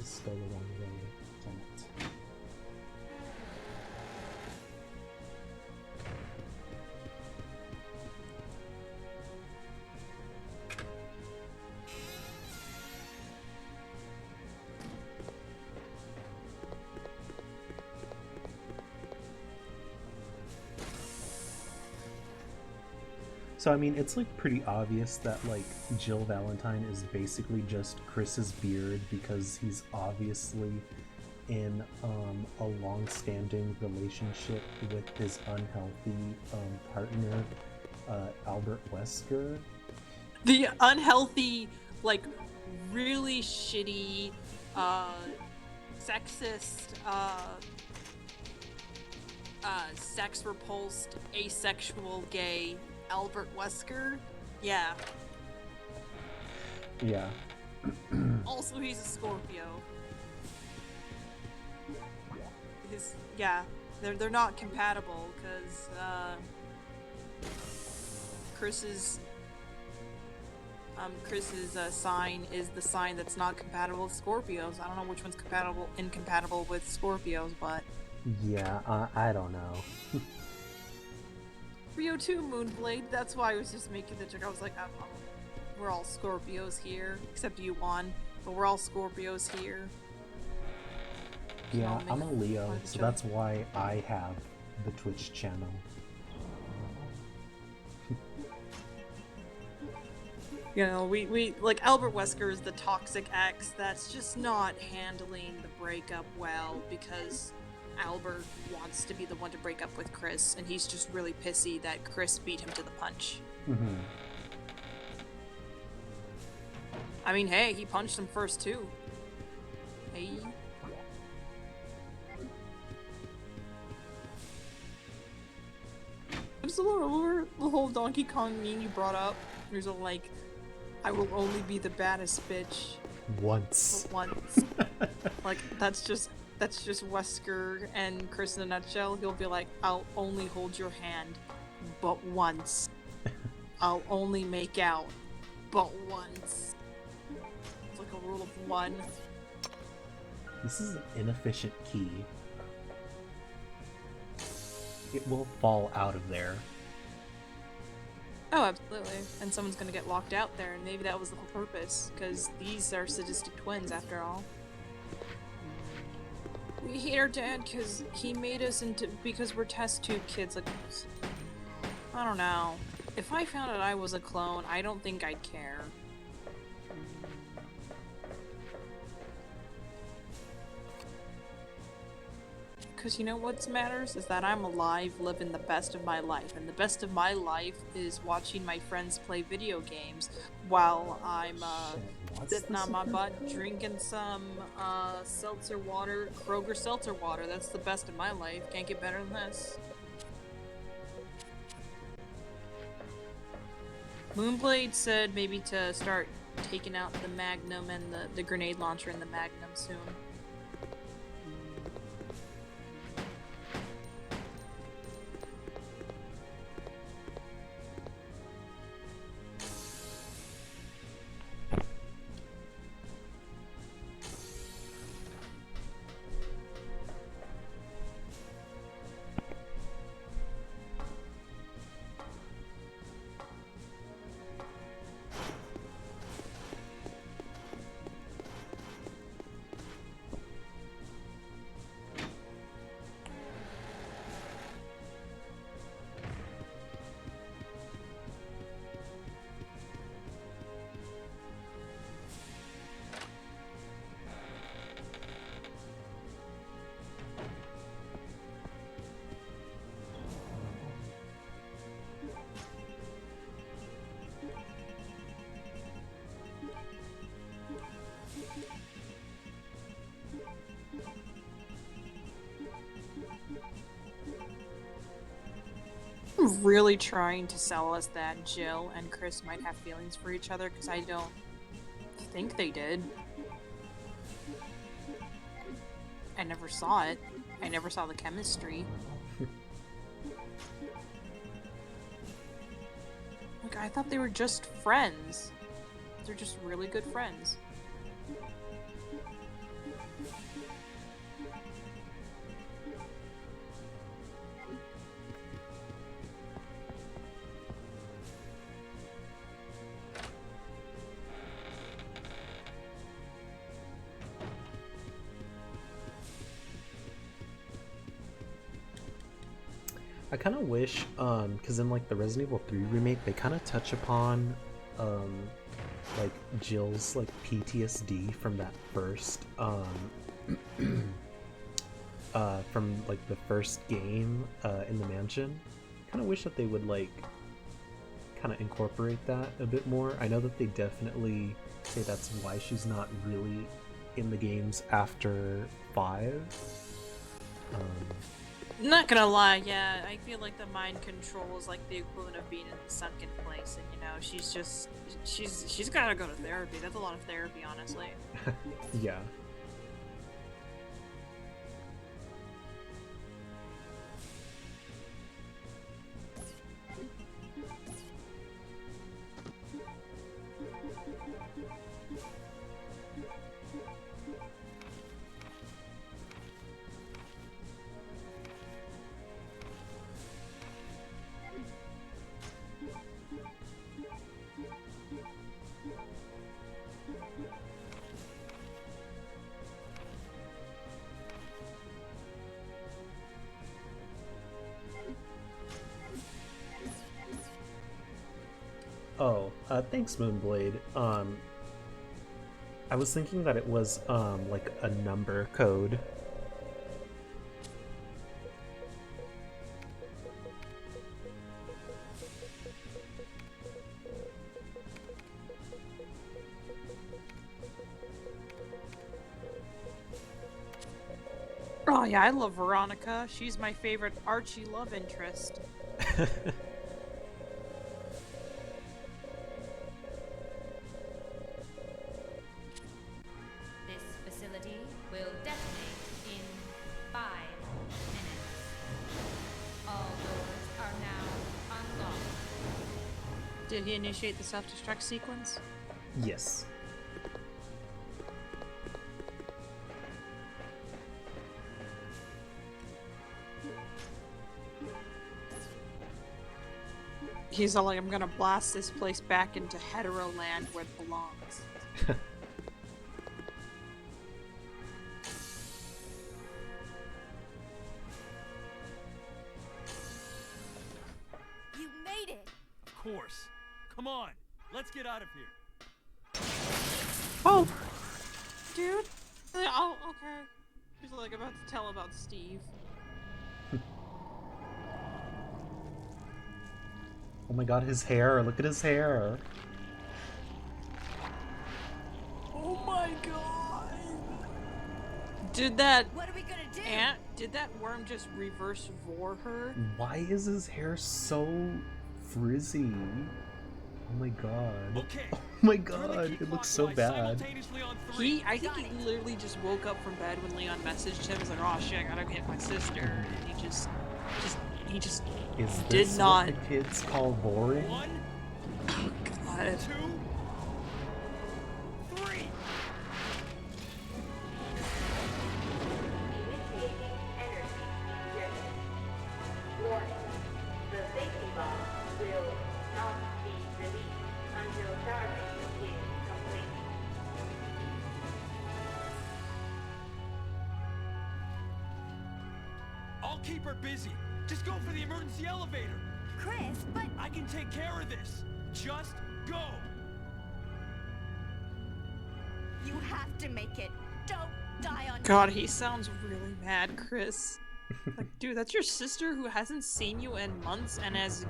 Still the wrong way. Damn it. So I mean, it's like pretty obvious that like Jill Valentine is basically just Chris's beard, because he's obviously in a long-standing relationship with his unhealthy partner, Albert Wesker. The unhealthy, like, really shitty, sexist, sex-repulsed, asexual gay Albert Wesker. Yeah. Yeah. Also, he's a Scorpio. They're not compatible, because Chris's sign is the sign that's not compatible with Scorpios. I don't know which one's incompatible with Scorpios, but Yeah, I don't know. Rio 2 Moonblade, that's why I was just making the joke. I was like, we're all Scorpios here, except you one, but we're all Scorpios here. Yeah, I'm a Leo, so that's why I have the Twitch channel. You know, we like Albert Wesker is the toxic ex that's just not handling the breakup well because Albert wants to be the one to break up with Chris, and he's just really pissy that Chris beat him to the punch. Mm-hmm. I mean, hey, he punched him first too. Hey. There's the whole Donkey Kong meme you brought up. There's a like, I will only be the baddest bitch Once. once. Like that's just Wesker and Chris in a nutshell. He'll be like, I'll only hold your hand, but once. I'll only make out, but once. It's like a rule of one. This is an inefficient key. It will fall out of there. Oh, absolutely. And someone's gonna get locked out there, and maybe that was the whole purpose, because these are sadistic twins after all. We hate our dad because he made us because we're test tube kids. Like, I don't know. If I found out I was a clone, I don't think I'd care. Because you know what matters? Is that I'm alive, living the best of my life. And the best of my life is watching my friends play video games while I'm sitting on my butt drinking some seltzer water, Kroger seltzer water. That's the best of my life. Can't get better than this. Moonblade said maybe to start taking out the Magnum and the grenade launcher in the Magnum soon. I'm really trying to sell us that Jill and Chris might have feelings for each other, because I don't think they did. I never saw it. I never saw the chemistry. Like, I thought they were just friends. They're just really good friends. I kind of wish, because in like the Resident Evil 3 remake, they kind of touch upon, like Jill's like PTSD from that first, from like the first game, in the mansion. Kind of wish that they would like, kind of incorporate that a bit more. I know that they definitely say that's why she's not really in the games after 5. Not gonna lie, yeah, I feel like the mind control is like the equivalent of being in the sunken place, and you know, she's gotta go to therapy. That's a lot of therapy, honestly. Yeah. Thanks, Moonblade. I was thinking that it was, like a number code. Oh yeah, I love Veronica. She's my favorite Archie love interest. This facility will detonate in 5 minutes. All doors are now unlocked. Did he initiate the self-destruct sequence? Yes. He's all like, I'm gonna blast this place back into hetero land where it belongs. You made it! Of course. Come on, let's get out of here. Oh! Dude? Oh, okay. He's like about to tell about Steve. Oh my god, his hair. Look at his hair. Oh my god! Did that What are we gonna do? did that worm just reverse vor her? Why is his hair so frizzy? Oh my god. Okay. Oh my Turn the god, key it looks so clockwise bad. simultaneously on 3. I think he literally just woke up from bed when Leon messaged him. He's like, oh shit, I gotta hit my sister. And he just Is did this not. what the kids call boring? 1, Oh god. 2, 3. Warning. The safety bomb will not be released until charging is complete. I'll keep her busy. Just go for the emergency elevator. Chris, but I can take care of this. Just go. you have to make it. Don't die on God, he sounds really mad, Chris. Like, dude, that's your sister who hasn't seen you in months and has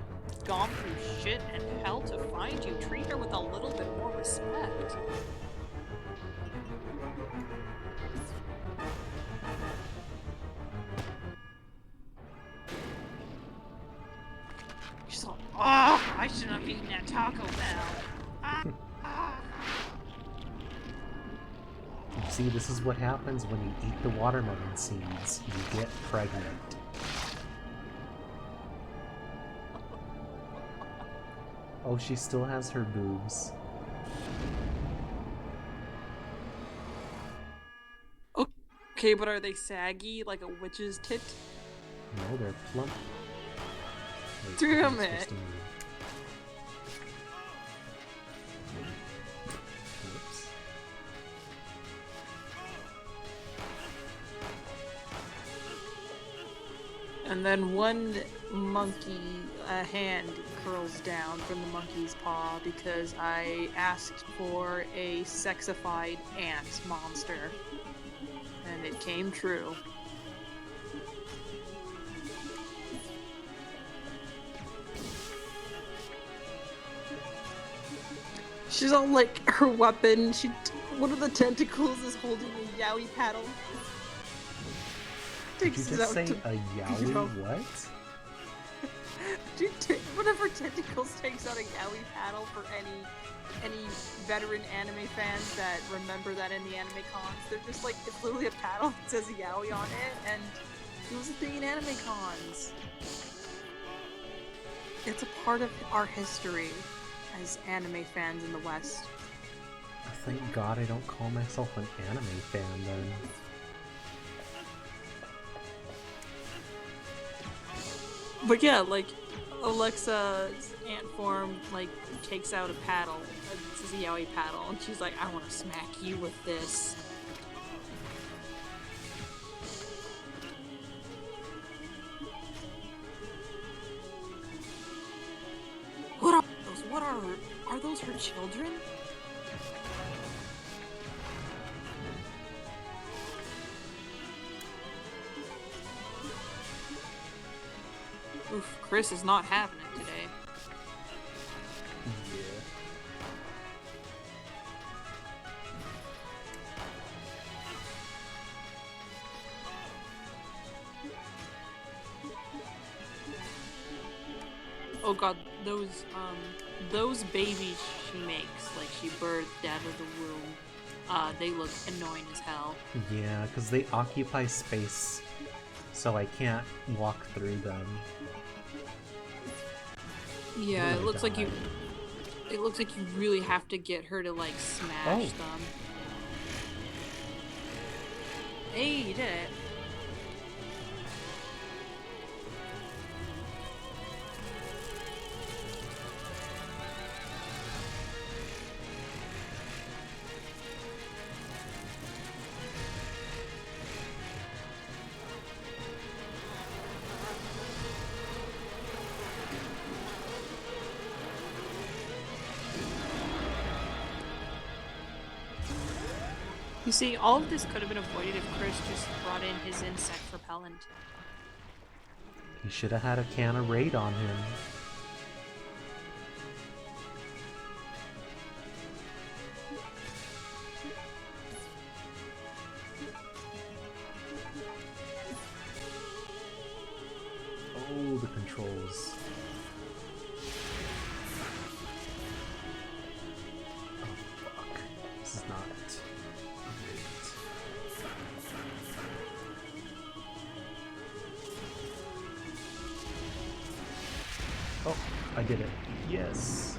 gone through shit and hell to find you. Treat her with a little bit more respect. She's like, I shouldn't have eaten that Taco Bell. See, this is what happens when you eat the watermelon seeds. You get pregnant. Oh, she still has her boobs. Okay, but are they saggy like a witch's tit? No, they're plump. Wait, Damn I'm it. supposed to move. Whoops. And then one monkey hand curls down from the monkey's paw because I asked for a sexified ant monster. And it came true. She's all like, her weapon, one of the tentacles is holding a yaoi paddle. Did you Takes it just out say to- a yaoi what? Dude, one of her tentacles takes out a yaoi paddle for any veteran anime fans that remember that in the anime cons. They're just like, it's literally a paddle that says yaoi on it, and it was a thing in anime cons. It's a part of our history as anime fans in the West. Thank God I don't call myself an anime fan then. But yeah, like, Alexa's ant form, like, takes out a paddle. This is a yaoi paddle, and she's like, I want to smack you with this. What are those? Are those owns her children? Oof, Chris is not having it today. Yeah. Oh god, those babies she makes, like she birthed out of the womb, they look annoying as hell. Yeah, because they occupy space, so I can't walk through them. Yeah, Oh, it looks like God. it looks like you really have to get her to like smash them. Hey, you did it. You see, all of this could have been avoided if Chris just brought in his insect repellent. He should have had a can of Raid on him. Oh, the controls. Oh, fuck. This is not great. Oh, I did it. Yes.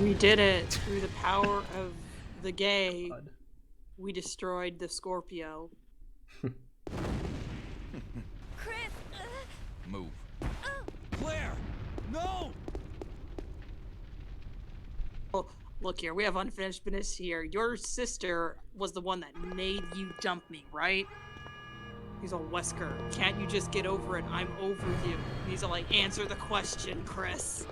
We did it through the power of the gay. God. We destroyed the Scorpio. Chris! Move. Claire! No! Oh, look here, we have unfinished business here. Your sister was the one that made you dump me, right? He's all, Wesker, can't you just get over it? I'm over you. He's all like, answer the question, Chris.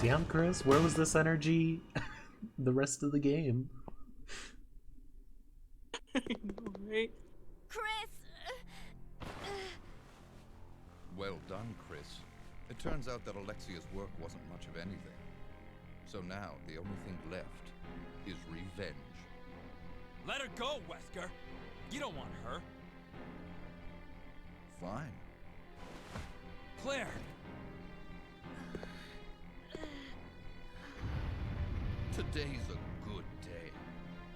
Damn, Chris, where was this energy the rest of the game? Right? Chris! Well done, Chris. It turns out that Alexia's work wasn't much of anything. So now, the only thing left is revenge. Let her go, Wesker! You don't want her. Fine. Claire! Today's a good day.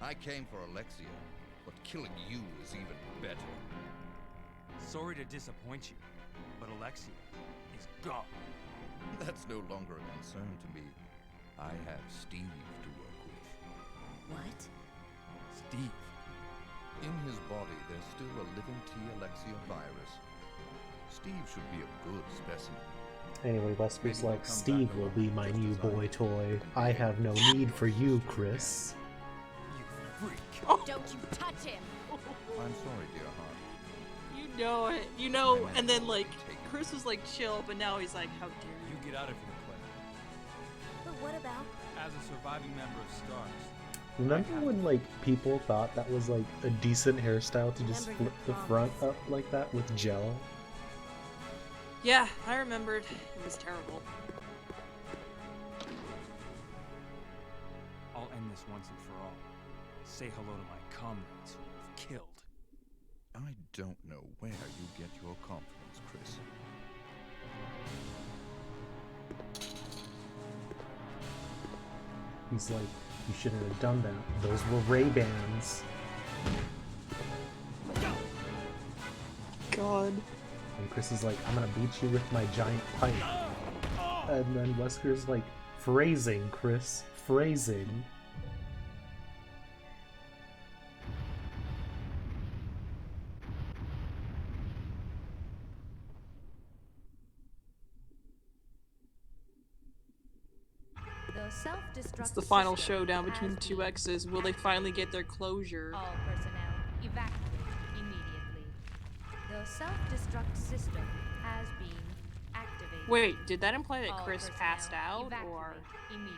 I came for Alexia, but killing you is even better. Sorry to disappoint you, but Alexia is gone. That's no longer a concern to me. I have Steve to work with. What? Steve. In his body, there's still a living T. Alexia virus. Steve should be a good specimen. Anyway, Wesker's Maybe like, he'll come Steve back will along be my just new as I boy am, toy. and I be have no able to need for you, again. Chris. You freak. Oh, Don't you touch him! I'm sorry, dear heart. you know it. You know, and then like, Chris was like chill, but now he's like, how dare you? You get out of here, Claire. But what about? As a surviving member of STARS. Remember when, like, people thought that was, like, a decent hairstyle to just Remember flip your the front up like that with gel? Yeah, I remembered. It was terrible. I'll end this once and for all. Say hello to my comrades who you've killed. I don't know where you get your confidence, Chris. He's like, you shouldn't have done that. Those were Ray-Bans. God. And Chris is like, I'm gonna beat you with my giant pipe. And then Wesker's like, phrasing, Chris. Phrasing. The The self-destruct It's the final system showdown between the has two been exes. Will they finally get their closure? All personnel evacuate immediately. The self-destruct system has been activated. Wait, did that imply that All Chris personnel passed out, evacuate or? immediately.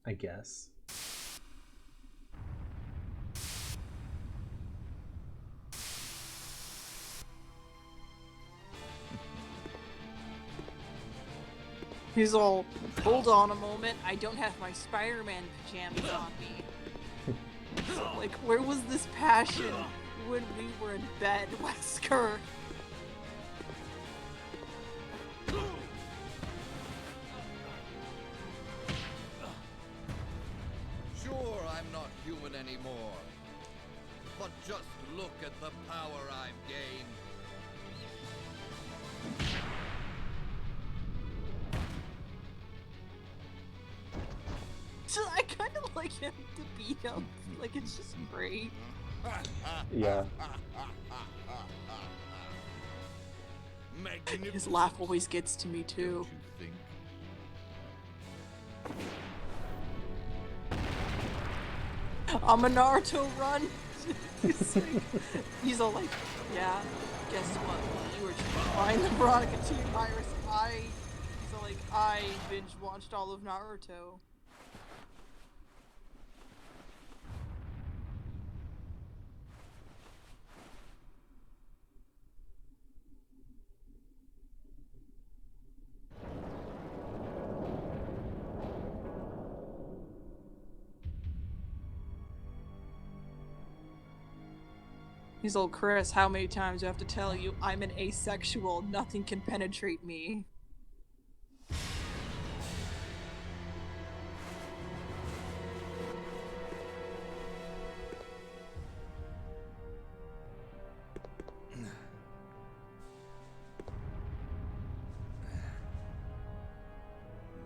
I guess. He's all, hold on a moment, I don't have my Spider-Man pajamas on me. So, like, where was this passion when we were in bed, Wesker? Sure, I'm not human anymore. But just look at the power I've gained. I kind of like him to beat him. Like, it's just great. Yeah. His laugh always gets to me, too. Don't you think? I'm a Naruto run! He's all like, yeah, guess what? You were trying to find the Veronica T virus. He's all like, I binge watched all of Naruto. He's all, Chris, how many times do I have to tell you I'm an asexual, nothing can penetrate me.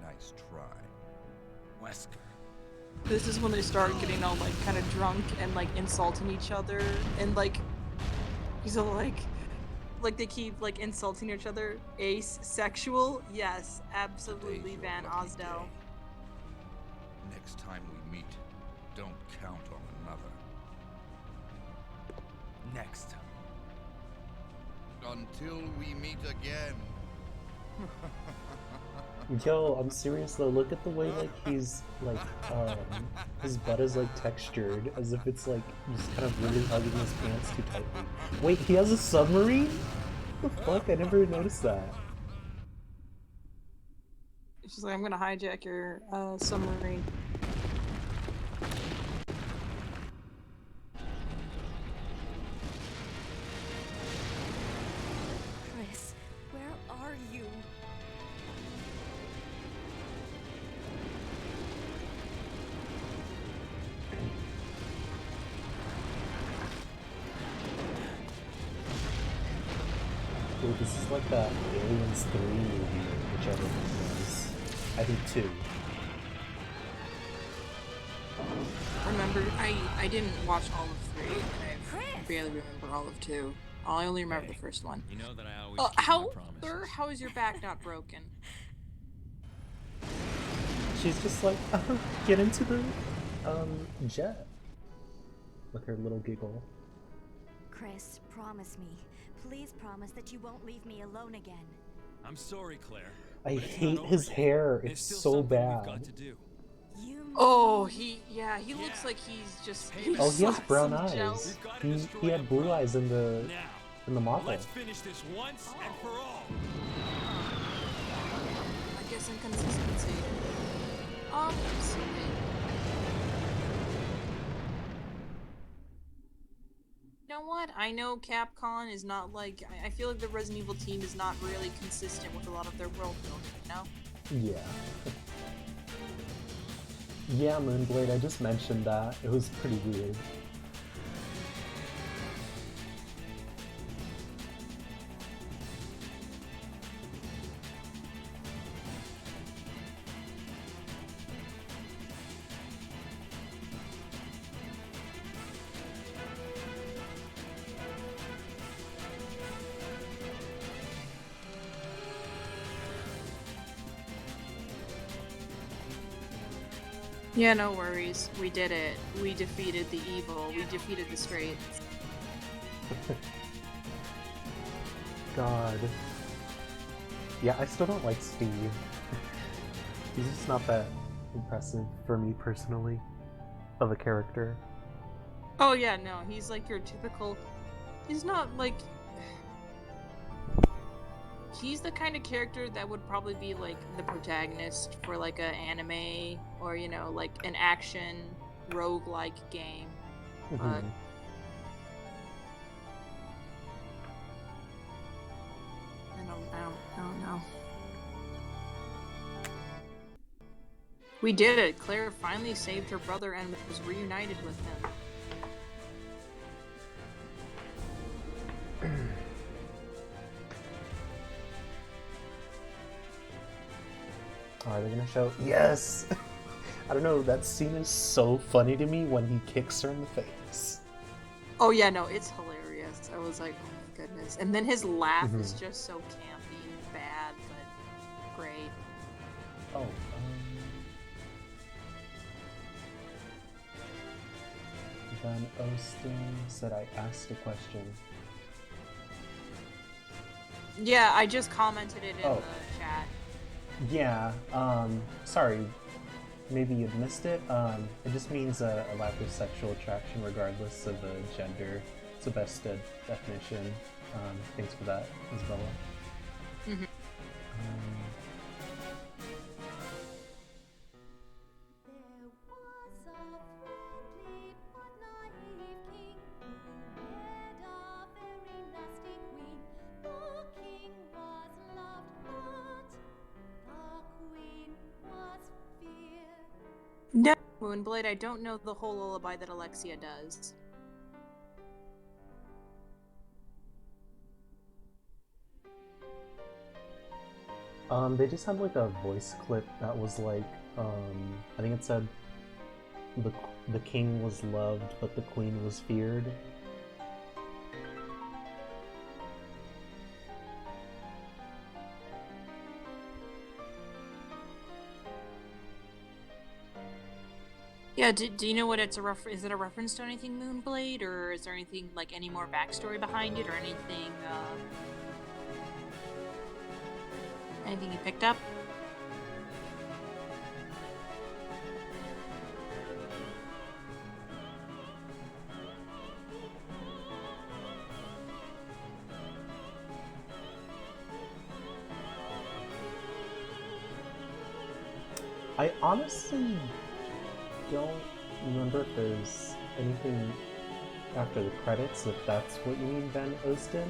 Nice try. Wesker. This is when they start getting all, like, kind of drunk and, like, insulting each other, and, like, he's all like, they keep, like, insulting each other. Asexual? Yes, absolutely, Today's your Van lucky Osdell. day. Next time we meet, don't count on another. Next. Until we meet again. Yo, I'm serious though, look at the way like he's like his butt is like textured as if it's like just kind of really hugging his pants too tightly. Wait, he has a submarine? What the fuck? I never noticed that. She's like, I'm gonna hijack your submarine. Chris, where are you? Wait, this is like that Aliens 3 movie, whichever one it was. I think 2. Remember, I didn't watch all of 3, and I barely remember all of 2. I only remember the first one. You know that I always keep how, my promises. sir, how is your back not broken? She's just like, get into the jet. With her little giggle. Chris, promise me. Please promise that you won't leave me alone again. I'm sorry, Claire. I but it's hate not his over yet. hair, There's it's still so something bad. We've got to do. You Oh, he looks like he's just. Oh, he has slapped brown some eyes. gel. He had blue eyes in the model. Let's finish this once and for all. I guess inconsistency. Obviously. You know what? I know Capcom is not like. I feel like the Resident Evil team is not really consistent with a lot of their world building, you know? Yeah. Yeah, Moonblade, I just mentioned that. It was pretty weird. Yeah, no worries. We did it. We defeated the evil. We defeated the Straits. God. Yeah, I still don't like Steve. He's just not that impressive for me personally, of a character. Oh yeah, no, he's like your typical... He's not like... He's the kind of character that would probably be like the protagonist for like an anime or, you know, like an action roguelike game. But I don't know. We did it. Claire finally saved her brother and was reunited with him. Are they gonna show? Yes! I don't know, that scene is so funny to me when he kicks her in the face. Oh yeah, no, it's hilarious. I was like, oh my goodness. And then his laugh is just so campy and bad, but great. Oh, Van Osten said I asked a question. Yeah, I just commented it in the chat. Yeah, sorry, maybe you'd missed it. It just means a lack of sexual attraction regardless of gender. It's the best definition. Thanks for that, Isabella. Mm-hmm. No, Moonblade, I don't know the whole lullaby that Alexia does. They just had like a voice clip that was like, I think it said the king was loved, but the queen was feared. Yeah, do you know what it's a is it a reference to anything Moonblade, or is there anything, like, any more backstory behind it, or anything, anything you picked up? I honestly don't remember if there's anything after the credits, if that's what you mean, Van Osten.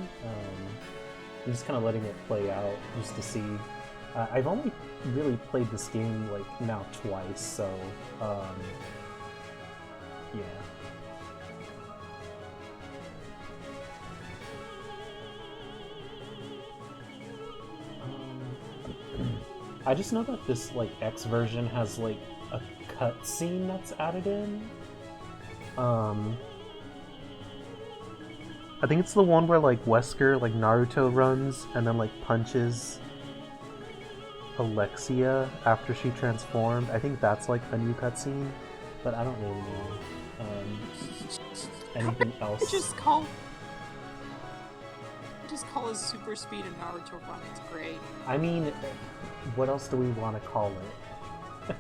I'm just kind of letting it play out just to see. I've only really played this game like now twice, so yeah. I just know that this like X version has like a cutscene that's added in. I think it's the one where like Wesker, like Naruto, runs and then like punches Alexia after she transformed. I think that's like a new cutscene, but I don't really know anything else. Just call his super speed and Naruto run. It's great. I mean, what else do we want to call it?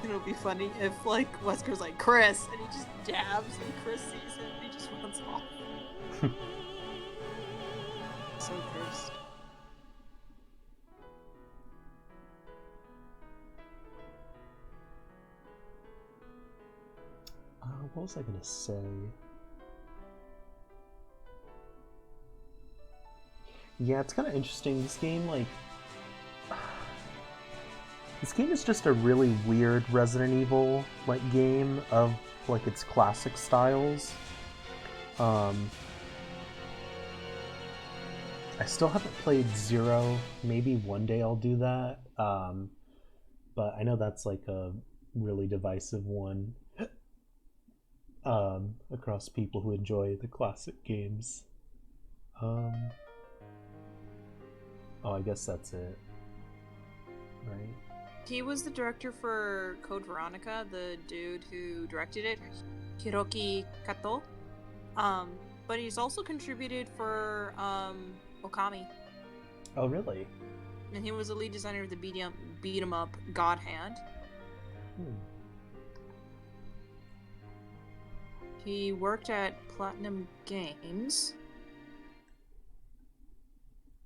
It'll be funny if, like, Wesker's like, Chris, and he just dabs, and Chris sees it, and he just runs off. So cursed. What was I gonna say? Yeah, it's kind of interesting. This game, like... This game is just a really weird Resident Evil like game of like its classic styles. I still haven't played Zero. Maybe one day I'll do that. But I know that's like a really divisive one across people who enjoy the classic games. Oh, I guess that's it. right? He was the director for Code Veronica, the dude who directed it, Hiroki Kato. But he's also contributed for Okami. Oh, really? And he was the lead designer of the beat 'em up God Hand. He worked at Platinum Games.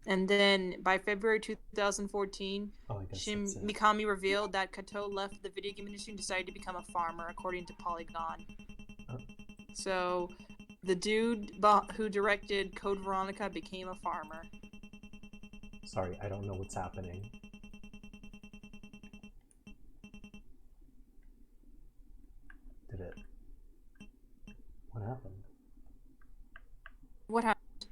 And then by February 2014, Shin Mikami revealed that Kato left the video game industry and decided to become a farmer, according to Polygon. So, the dude who directed Code Veronica became a farmer. Sorry, I don't know what's happening. Did it? What happened? What happened?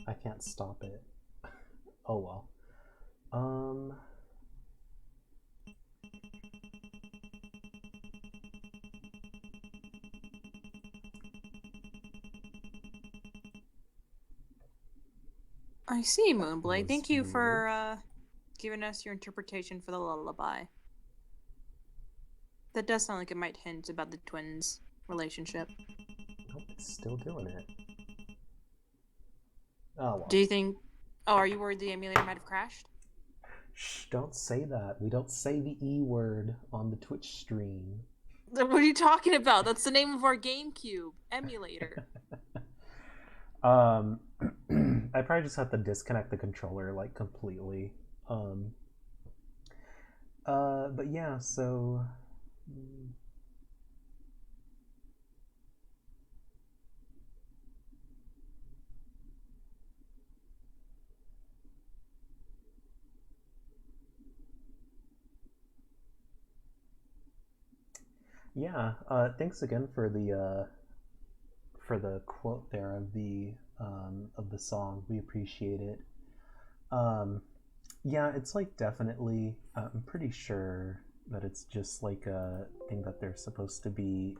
I can't stop it. Oh well. I see, Moonblade. Thank you for giving us your interpretation for the lullaby. That does sound like it might hint about the twins' relationship. Nope, it's still doing it. Oh well. Do you think... Oh, are you worried the emulator might have crashed? Shh, don't say that. We don't say the E word on the Twitch stream. What are you talking about? That's the name of our GameCube emulator. I probably just have to disconnect the controller like completely. But yeah, so yeah, thanks again for the quote there of the song. We appreciate it. Yeah, it's like definitely. I'm pretty sure that it's just like a thing that they're supposed to be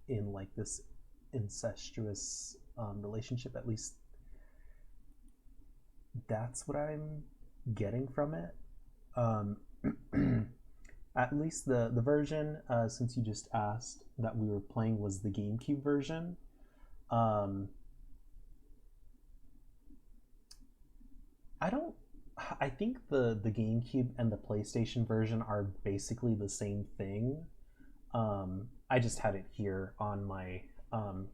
in like this incestuous relationship. At least that's what I'm getting from it. At least the version, since you just asked, that we were playing was the GameCube version. I think the GameCube and the PlayStation version are basically the same thing. I just had it here on my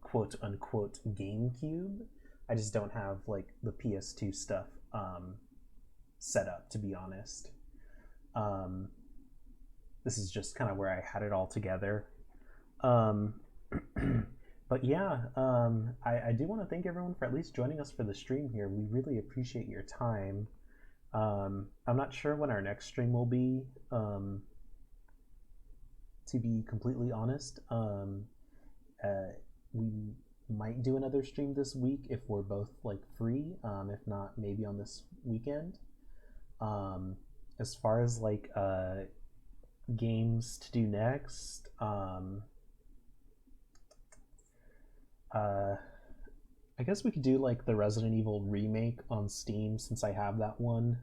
quote unquote GameCube. I just don't have like the PS2 stuff set up, to be honest. This is just kind of where I had it all together. But yeah, I do want to thank everyone for at least joining us for the stream here. We really appreciate your time. I'm not sure when our next stream will be, to be completely honest. We might do another stream this week if we're both like free. If not, maybe on this weekend. As far as like games to do next, I guess we could do like the Resident Evil remake on Steam, since I have that one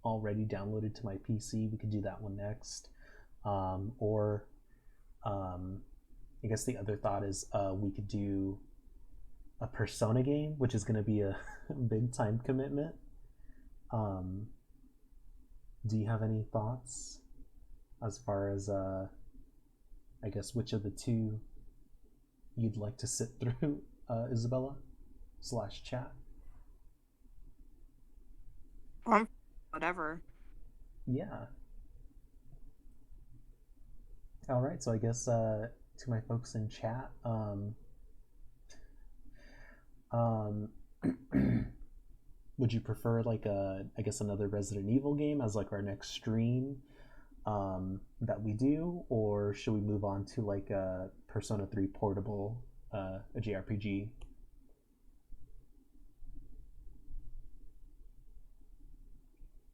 already downloaded to my PC. We could do that one next. Or I guess the other thought is we could do a Persona game, which is going to be a big time commitment. Do you have any thoughts as far as I guess which of the two you'd like to sit through, Isabella / chat? Whatever. Yeah. All right, so I guess to my folks in chat, would you prefer like I guess another Resident Evil game as like our next stream that we do, or should we move on to like a Persona 3 Portable, a JRPG?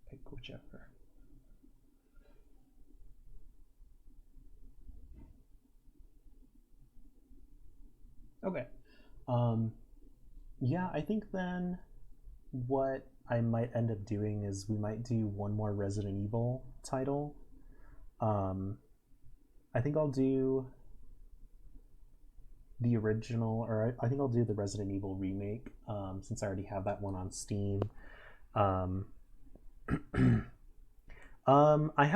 Pick whichever. Okay. Yeah, I think then what I might end up doing is we might do one more Resident Evil title. Um, I think I'll do the original, or I think I'll do the Resident Evil remake, since I already have that one on Steam. Um, I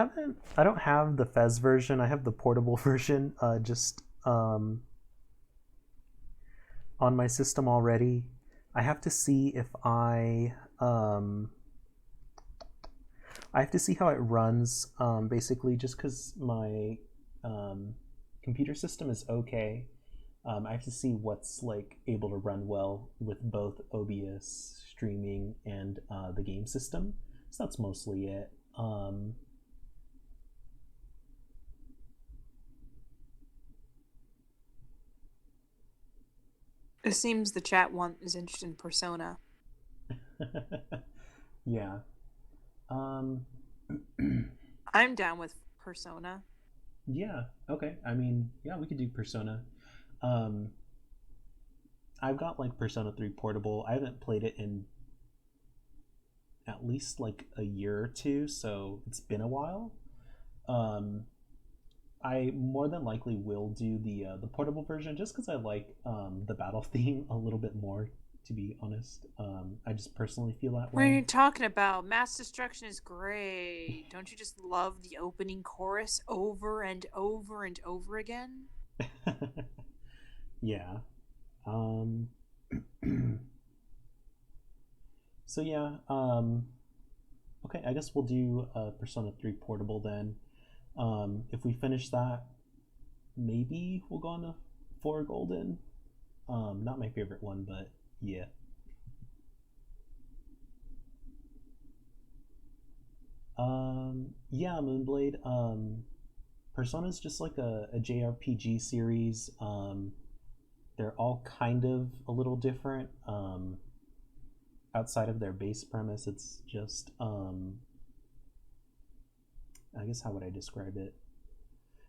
don't have the Fez version. I have the portable version, just on my system already. I have to see if I have to see how it runs. Basically, just because my computer system is okay. I have to see what's like able to run well with both OBS streaming and the game system. So that's mostly it. It seems the chat one is interested in Persona. Yeah. I'm down with Persona. Yeah. Okay. I mean, yeah, we could do Persona. Um, I've got like Persona 3 Portable. I haven't played it in at least like a year or two, so it's been a while. Um, I more than likely will do the portable version just because I like the battle theme a little bit more. To be honest, I just personally feel that What are way. you talking about? Mass Destruction is great. Don't you just love the opening chorus over and over and over again? Yeah. Um, so yeah. Okay, I guess we'll do Persona 3 Portable then. If we finish that, maybe we'll go on to 4 Golden. Not my favorite one, but yeah. Yeah, Moonblade. Persona's just like a JRPG series. They're all kind of a little different. Outside of their base premise, it's just I guess how would I describe it?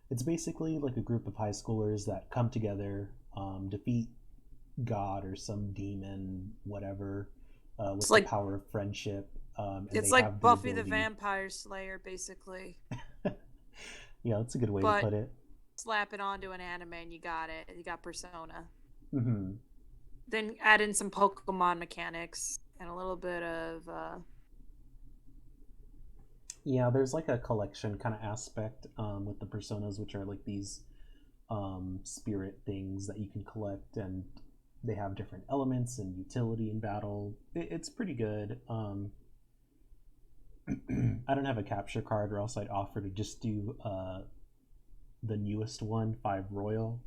It's basically like a group of high schoolers that come together, defeat God or some demon, whatever, with It's the like power of friendship, and it's they like have the Buffy the ability. Vampire Slayer, basically. Yeah, that's a good way to But put it. slap it onto an anime and you got it. You got Persona. Hmm. Then add in some Pokemon mechanics and a little bit of Yeah, there's like a collection kind of aspect with the personas, which are like these spirit things that you can collect, and they have different elements and utility in battle. It's pretty good. I don't have a capture card, or else I'd offer to just do the newest one, 5 Royal,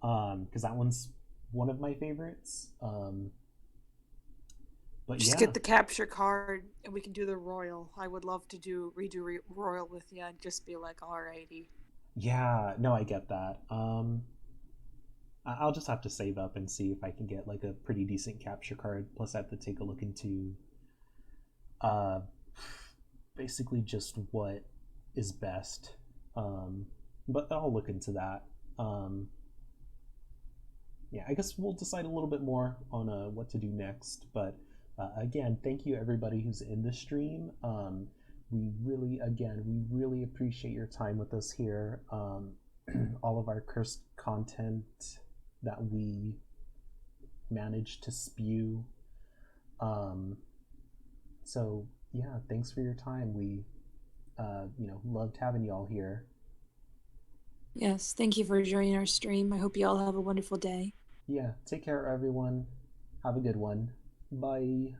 because that one's one of my favorites. But just yeah, get the capture card and we can do the Royal. I would love to redo Royal with you and just be like, alrighty. yeah, no, I get that. I'll just have to save up and see if I can get like a pretty decent capture card. Plus, I have to take a look into uh, basically just what is best. But I'll look into that. Yeah, I guess we'll decide a little bit more on what to do next. But again, thank you everybody who's in the stream. We really appreciate your time with us here. All of our cursed content that we managed to spew. So yeah, thanks for your time. We loved having you all here. Yes, thank you for joining our stream. I hope you all have a wonderful day. Yeah, take care everyone. Have a good one. Bye.